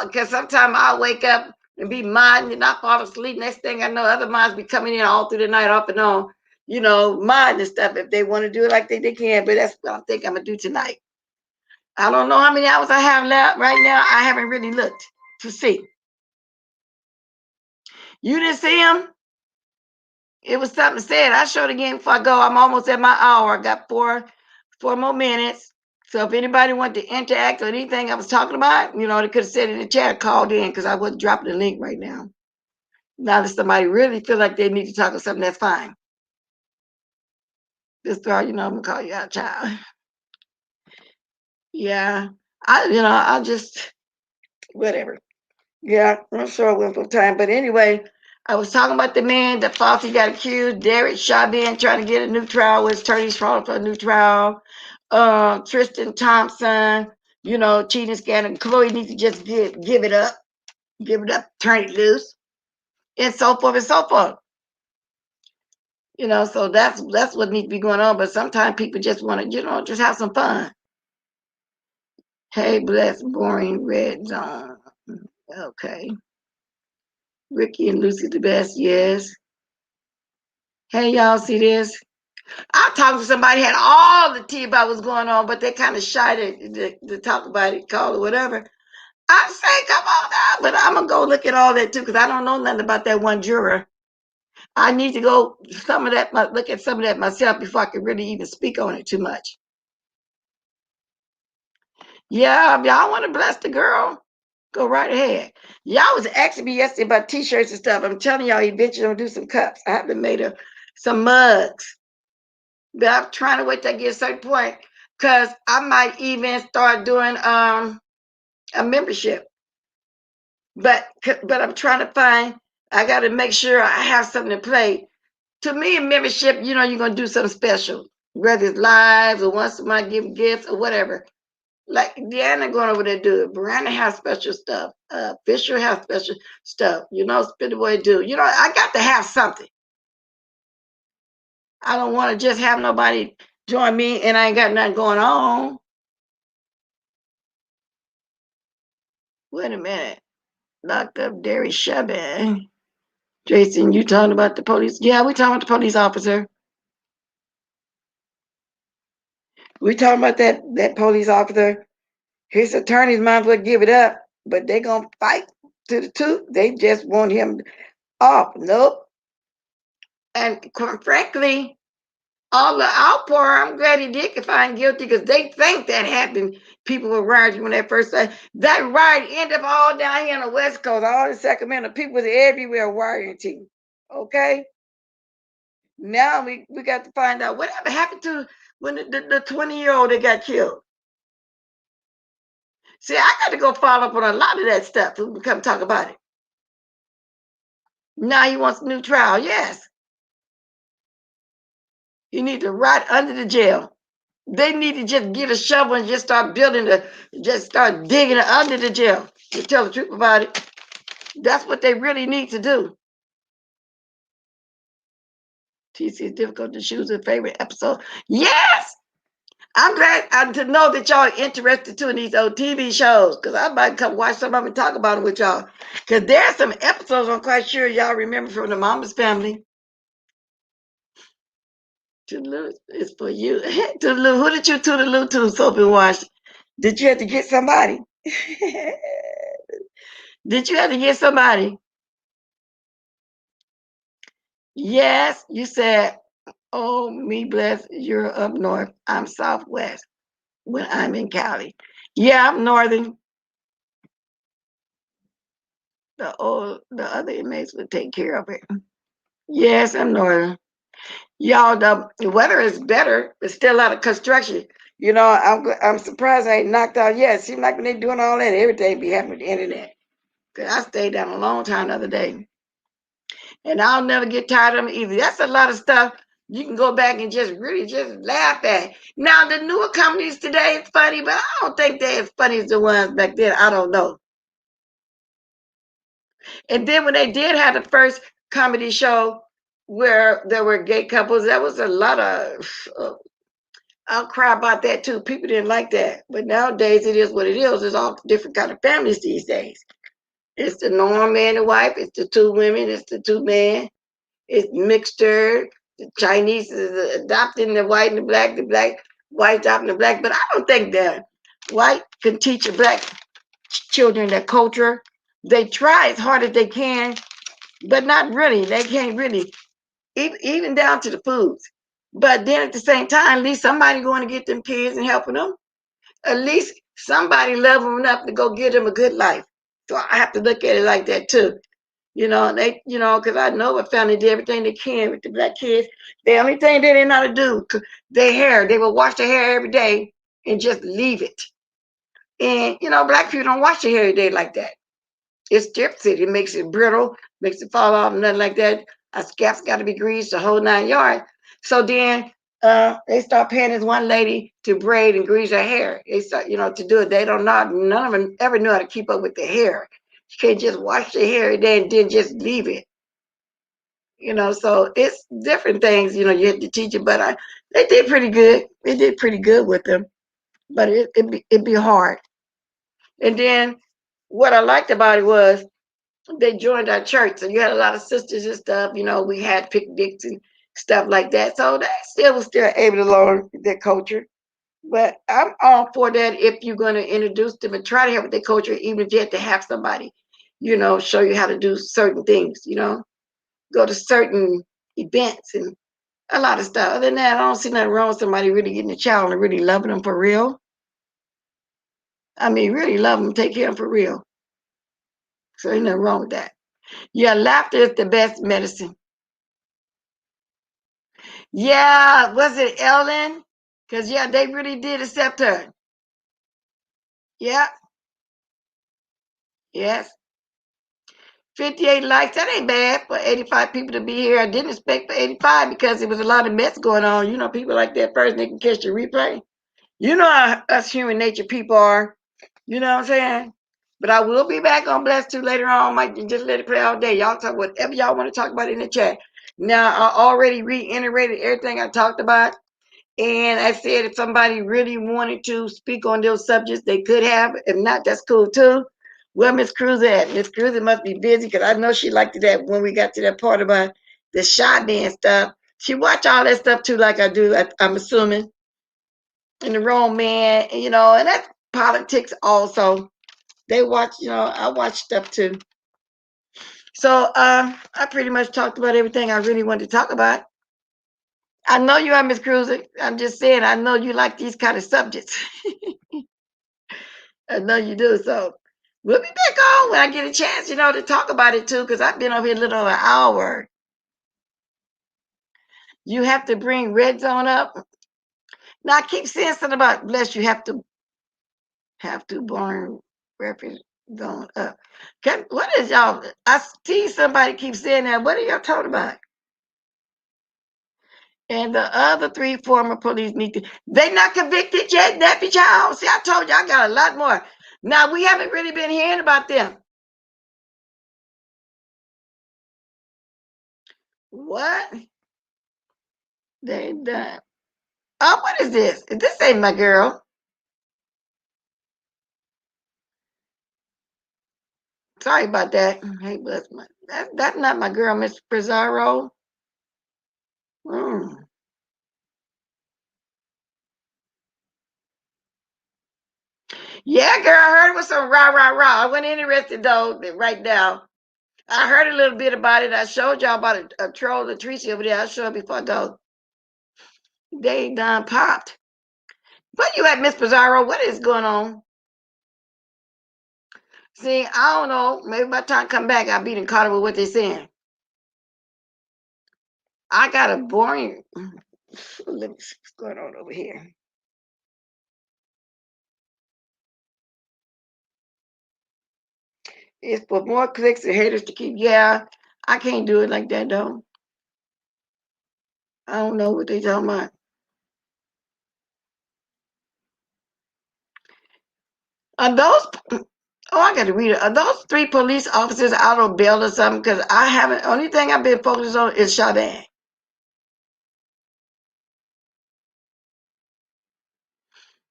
Because sometimes I'll wake up and be modding and I fall asleep. Next thing I know, other moms be coming in all through the night off and on, modding and stuff. If they want to do it like they can, but that's what I think I'm going to do tonight. I don't know how many hours I have left right now. I haven't really looked to see. You didn't see them? It was something said. I showed again before I go. I'm almost at my hour. I got four more minutes. So if anybody wanted to interact or anything I was talking about, they could have said in the chat, called in, because I wasn't dropping the link right now. Now that somebody really feel like they need to talk about something, that's fine. Just throw, I'm gonna call you out, child. Yeah, I'll just whatever. Yeah, I'm sure I went for time, but anyway. I was talking about the man that falsely got accused, Derek Chauvin, trying to get a new trial with attorneys for a new trial. Tristan Thompson, cheating scandal. Chloe needs to just give it up, turn it loose, and so forth and so forth. So that's what needs to be going on. But sometimes people just want to, just have some fun. Hey, bless, boring, red zone. Okay. Ricky and Lucy the best, yes. Hey, y'all see this? I talked to somebody, had all the tea about what's going on, but they kind of shy to talk about it, call it whatever. I say, come on now, but I'm going to go look at all that too, because I don't know nothing about that one juror. I need to go look at some of that myself before I can really even speak on it too much. Yeah, if y'all want to bless the girl, go right ahead. Y'all was asking me yesterday about t-shirts and stuff. I'm telling y'all, eventually I'm going to do some cups. I haven't made some mugs. But I'm trying to wait till I get a certain point, because I might even start doing a membership. But I'm trying to find, I got to make sure I have something to play. To me, a membership, you're going to do something special, whether it's live or once somebody give gifts or whatever. Like Deanna going over there do it. Brandon has special stuff. Fisher has special stuff. Spin the way do. I got to have something. I don't want to just have nobody join me and I ain't got nothing going on. Wait a minute. Locked up Derry Chauvin. Jason, you talking about the police? Yeah, we talking about the police officer. We talking about that police officer. His attorneys might as well give it up, but they gonna fight to the tooth. They just want him off. Nope. And quite frankly, all the outpour, I'm glad he did get found guilty, because they think that happened. People were rioting when that first started. That riot ended up all down here on the West Coast, all in Sacramento. People was everywhere rioting. Okay? Now we got to find out whatever happened to when the 20-year-old that got killed. See, I got to go follow up on a lot of that stuff. We can come talk about it. Now he wants a new trial. Yes. He needs to rot under the jail. They need to just get a shovel and just start start digging under the jail. To tell the truth about it. That's what they really need to do. TC is difficult to choose a favorite episode. Yes! I'm glad to know that y'all are interested too in these old TV shows, because I might come watch some of them and talk about them with y'all. Because there's some episodes I'm quite sure y'all remember from the Mama's Family. Toodaloo is for you. Toodaloo, who did you toodaloo to, soap and wash? Did you have to get somebody? Did you have to get somebody? Yes, you said, oh, me bless, you're up north. I'm southwest when I'm in Cali. Yeah, I'm northern. The other inmates would take care of it. Yes, I'm northern. Y'all, the weather is better. There's still a lot of construction. You know, I'm surprised I ain't knocked out yet. It seems like when they doing all that, everything be happening with the internet. Cause I stayed down a long time the other day, and I'll never get tired of them either. That's a lot of stuff you can go back and just really just laugh at. Now the newer comedies today is funny, but I don't think they're as funny as the ones back then. I don't know. And then when they did have the first comedy show where there were gay couples, that was a lot of outcry about that too. People didn't like that. But nowadays it is what it is. There's all different kind of families these days. It's the normal man and wife, it's the two women, it's the two men, it's mixture. The Chinese is adopting the white and the black white adopting the black. But I don't think that white can teach the black children their culture. They try as hard as they can, but not really. They can't really, even down to the foods. But then at the same time, at least somebody going to get them kids and helping them. At least somebody love them enough to go give them a good life. So I have to look at it like that too. Because I know a family did everything they can with the black kids. The only thing they didn't know how to do, their hair, they would wash their hair every day and just leave it. And, black people don't wash their hair every day like that. It strips it. It makes it brittle, makes it fall off, nothing like that. A scalp's got to be greased, the whole 9 yards. So then they start paying this one lady to braid and grease her hair. They start, to do it. They don't know. None of them ever knew how to keep up with their hair. You can't just wash their hair every day and then just leave it. So it's different things. You have to teach it. But they did pretty good. They did pretty good with them. But it'd be hard. And then what I liked about it was they joined our church. So you had a lot of sisters and stuff. We had picnics and stuff like that. So they still was still able to learn their culture. But I'm all for that if you're going to introduce them and try to help with their culture, even if you have to have somebody, show you how to do certain things, go to certain events and a lot of stuff. Other than that, I don't see nothing wrong with somebody really getting a child and really loving them for real. I mean, really love them, take care of them for real. So ain't nothing wrong with that. Yeah, laughter is the best medicine. Yeah, was it Ellen? Because, yeah, they really did accept her. Yeah, yes. 58 likes, that ain't bad for 85 people to be here. I didn't expect for 85 because it was a lot of mess going on. People like that first, they can catch the replay. You know how us human nature people are. You know what I'm saying? But I will be back on Blessed 2 later on. Might just let it play all day. Y'all talk whatever y'all want to talk about in the chat. Now, I already reiterated everything I talked about. And I said if somebody really wanted to speak on those subjects, they could have. If not, that's cool too. Where Miss Cruz at? Miss Cruz must be busy because I know she liked that when we got to that part about the Chauvin stuff. She watch all that stuff too, like I do. I'm assuming. And the wrong man, and that's politics also. They watch, I watch stuff too. So I pretty much talked about everything I really wanted to talk about. I know you are, Miss Cruz. I'm just saying, I know you like these kind of subjects. I know you do. So we'll be back on when I get a chance, to talk about it too, because I've been over here a little over an hour. You have to bring Red Zone up. Now I keep saying something about bless you have to burn reference zone up. What is y'all? I see somebody keep saying that. What are y'all talking about? And the other 3 former police need to. They not convicted yet, Nappy Child. See, I told you I got a lot more. Now we haven't really been hearing about them. What? They done. Oh, what is this? This ain't my girl. Sorry about that. Hey, bless my. That's not my girl, Miss Pizarro. Mm. Yeah, girl, I heard it was some rah rah rah. I wasn't interested though right now. I heard a little bit about it. I showed y'all about a troll, the Tracy over there. I showed before though. They done popped. Where you at, Miss Pizarro? What is going on? See, I don't know. Maybe by the time I come back, I'll be in caught up with what they're saying. I got a boring. Let me see what's going on over here. It's for more clicks and haters to keep. Yeah, I can't do it like that though. I don't know what they talking about. Are those? Oh, I got to read it. Are those three police officers out on bail or something? Because I haven't. Only thing I've been focused on is Chauvin.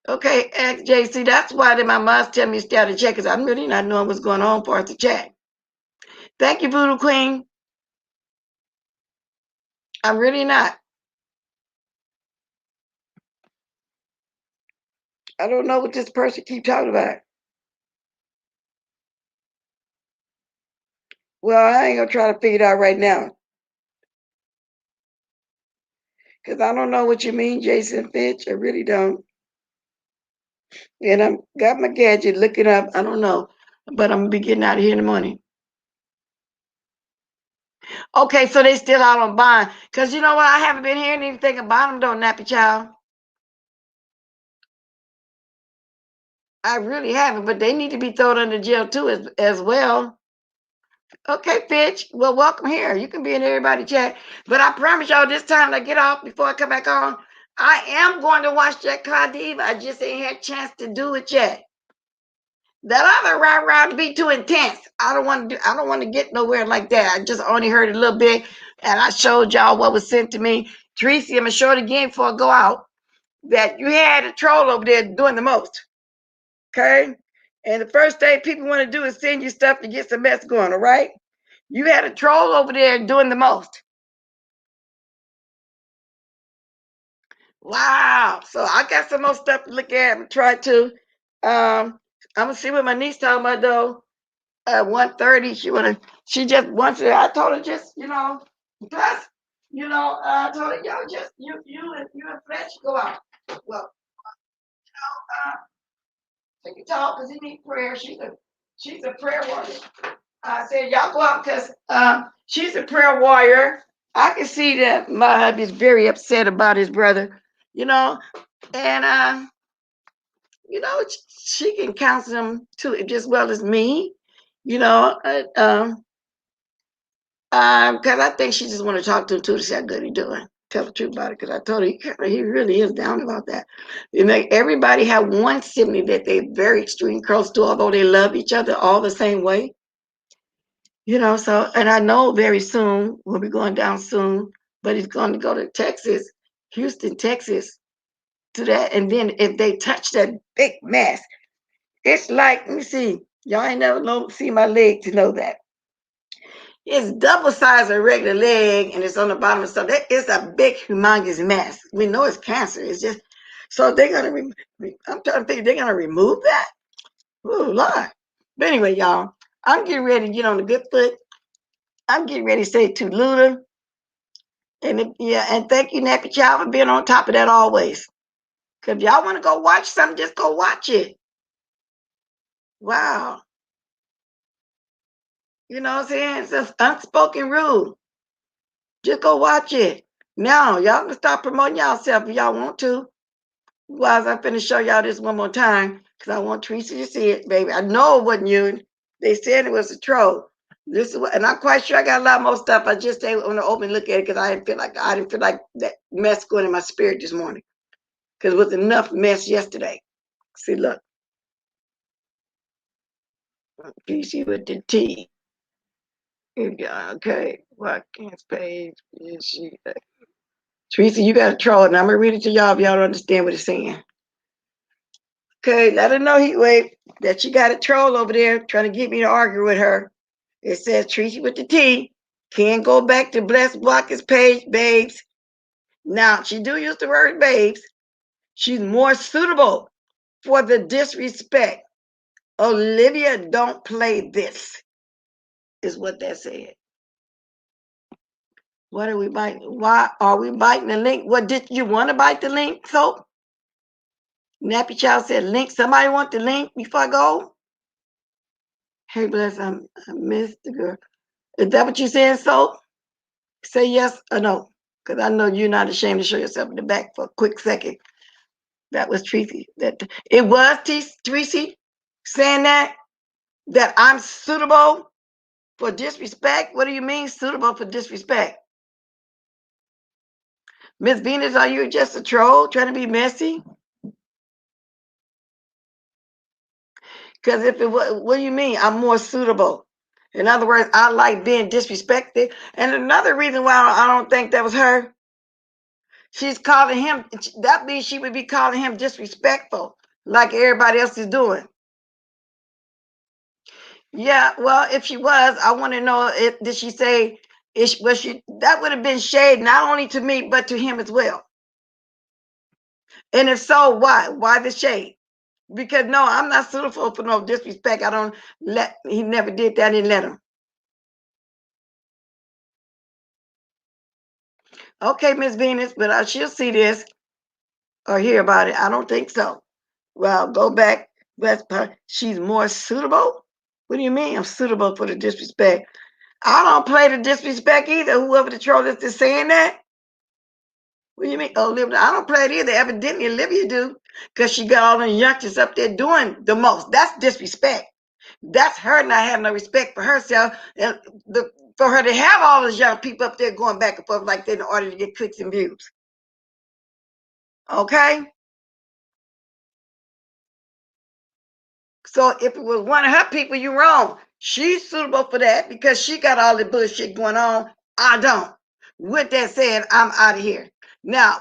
Okay, XJC. That's why my mom's telling me to stay out of check because I'm really not knowing what's going on for us to check. Thank you, Voodoo Queen. I'm really not. I don't know what this person keep talking about. Well, I ain't gonna try to figure it out right now because I don't know what you mean, Jason Finch. I really don't. And I'm got my gadget looking up. I don't know, but I'm gonna be getting out of here in the morning. Okay, so they still out on bond because you know what? I haven't been hearing anything about them, though, Nappy Child. I really haven't, but they need to be thrown under jail too, as well. Okay, Fitch. Well, welcome here. You can be in everybody chat. But I promise y'all this time I get off before I come back on. I am going to watch that Cardiva. I just ain't had a chance to do it yet. That other ride be too intense. I don't want to get nowhere like that. I just only heard a little bit and I showed y'all what was sent to me. Tracy, I'm gonna show it again before I go out. That you had a troll over there doing the most. Okay? And the first thing people want to do is send you stuff to get some mess going, all right? You had a troll over there doing the most. Wow. So I got some more stuff to look at and try to. I'm gonna see what my niece talking about though. 1:30. She just wants to. I told her just, plus, I told her y'all just you and Fletch go out. Well, take a talk because he needs prayer. She's a prayer warrior. I said, y'all go out because she's a prayer warrior. I can see that my hubby's very upset about his brother, you know, and she can counsel him too, just as well as me, you know, because I think she just want to talk to him too to see how good he's doing. Tell the truth about it, because I told her he really is down about that. Everybody have one sibling that they're very extreme close to, although they love each other all the same way. So, and I know very soon, we'll be going down soon, but he's going to go to Texas, Houston, Texas, to that. And then if they touch that big mess, it's like, let me see, y'all ain't never see my leg to know that. It's double size of a regular leg and it's on the bottom of stuff. That is a big, humongous mess. We know it's cancer. It's just, so they're going to, I'm trying to think, they're going to remove that? Oh, Lord. But anyway, y'all, I'm getting ready to get on the good foot. I'm getting ready to say to Luda. And thank you, Nappy Child, for being on top of that always. Because if y'all want to go watch something, just go watch it. Wow. You know what I'm saying? It's an unspoken rule. Just go watch it. Now, y'all can stop promoting yourself if y'all want to. Otherwise, I'm finna show y'all this one more time because I want Teresa to see it, baby. I know it wasn't you. They said it was a troll. This is what, and I'm quite sure I got a lot more stuff. I just didn't want to open look at it because I didn't feel like that mess going in my spirit this morning. Because it was enough mess yesterday. See, look. PC with the T. Okay. Watkins page. Is she? Teresa, you got a troll, and I'm going to read it to y'all if y'all don't understand what it's saying. Okay, let her know, Heatwave, that you got a troll over there trying to get me to argue with her. It says Tracy with the T. Can't go back to Blessed Blockers page, babes. Now, she do use the word babes. She's more suitable for the disrespect. Olivia, don't play this, is what that said. What are we biting? Why are we biting the link? What, did you want to bite the link, Soap? Nappy Child said link. Somebody want the link before I go? Hey, Bless, I missed the girl. Is that what you saying, Soap? Say yes or no, because I know you're not ashamed to show yourself in the back for a quick second. That was Tracy. It was Tracy saying that I'm suitable for disrespect. What do you mean suitable for disrespect? Miss Venus, are you just a troll trying to be messy? Because if it was, what do you mean? I'm more suitable. In other words, I like being disrespected. And another reason why I don't think that was her, she's calling him, that means she would be calling him disrespectful, like everybody else is doing. Yeah, well, if she was, I want to know, did she say, was she, that would have been shade not only to me, but to him as well. And if so, why? Why the shade? Because no, I'm not suitable for no disrespect. I don't let, he never did that, I didn't let him. Okay, Miss Venus, but she'll see this or hear about it. I don't think so. Well, go back. She's more suitable? What do you mean I'm suitable for the disrespect? I don't play the disrespect either. Whoever the troll is saying that. What do you mean? Oh, Olivia, I don't play it either. Evidently, Olivia do, because she got all the youngsters up there doing the most. That's disrespect. That's her not having no respect for herself, and for her to have all those young people up there going back and forth like that in order to get clicks and views. Okay? So if it was one of her people, you're wrong. She's suitable for that because she got all the bullshit going on. I don't. With that said, I'm out of here. Now,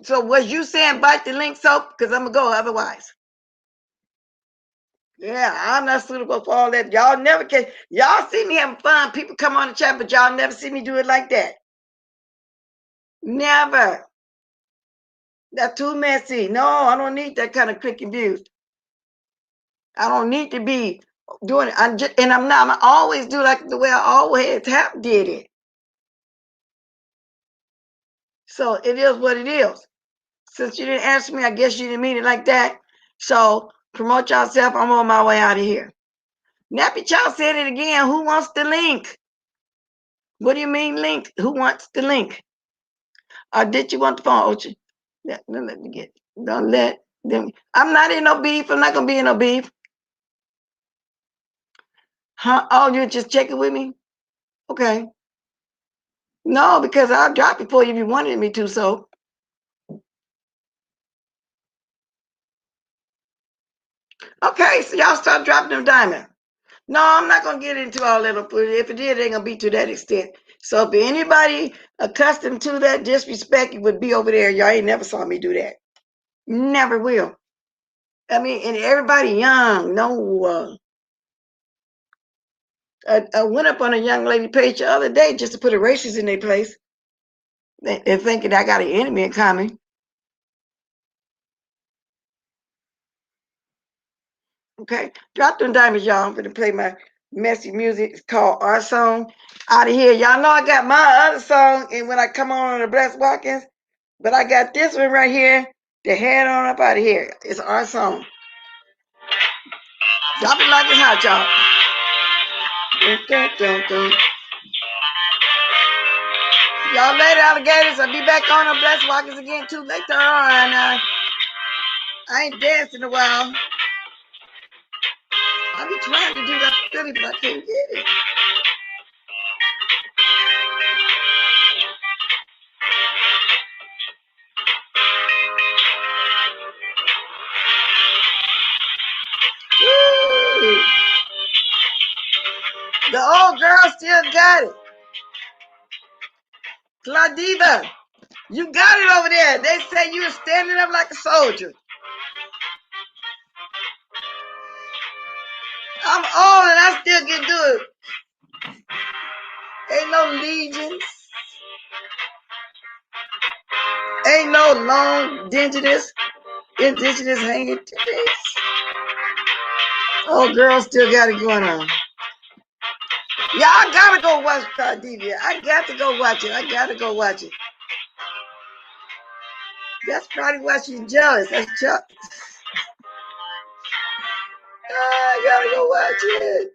so was you saying bite the link, Soap? Because I'm going to go otherwise. Yeah, I'm not suitable for all that. Y'all never can. Y'all see me having fun. People come on the chat, but y'all never see me do it like that. Never. That's too messy. No, I don't need that kind of click and views. I don't need to be doing it. I always do like the way I always have did it. So it is what it is. Since you didn't answer me, I guess you didn't mean it like that. So promote yourself. I'm on my way out of here. Nappy Child said it again. Who wants the link? What do you mean link? Who wants the link? Or did you want the phone, Ochi? Don't let me get. Don't let them. I'm not in no beef. I'm not gonna be in no beef. Huh? Oh, you're just checking with me? Okay. No, because I'll drop it for you if you wanted me to. So. Okay, so y'all start dropping them diamonds. No, I'm not gonna get into all that. If it did, it ain't gonna be to that extent. So if anybody accustomed to that disrespect, it would be over there. Y'all ain't never saw me do that. Never will. I mean, and everybody young. No, I went up on a young lady page the other day just to put a racist in their place. They're thinking I got an enemy in common. Okay, drop them diamonds, y'all. I'm gonna play my messy music. It's called Our Song. Out of here. Y'all know I got my other song, and when I come on the Blessed Walkins, but I got this one right here to head on up out of here. It's Our Song. Drop it like it's hot, y'all. Dun, dun, dun. Y'all later, alligators. I'll be back on the Blessed Walkins again too later on. I ain't danced in a while. I be trying to do that Philly, but I can't get it. Woo! The old girl still got it. Claudiva. You got it over there. They say you were standing up like a soldier. I'm old and I still can do it. Ain't no legions. Ain't no long indigenous hanging titties. Oh, girls still got it going on. Yeah, I gotta go watch Cardidia. I got to go watch it. I gotta go watch it. That's probably why she's jealous. That's Chuck. I gotta go watch it.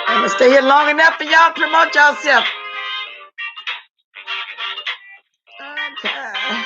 I'm gonna stay here long enough for y'all to promote yourself. Okay.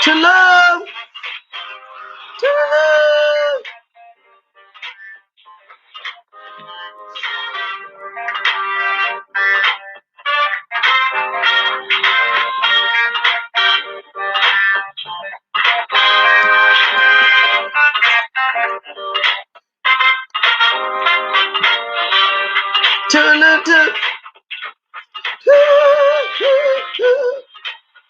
To love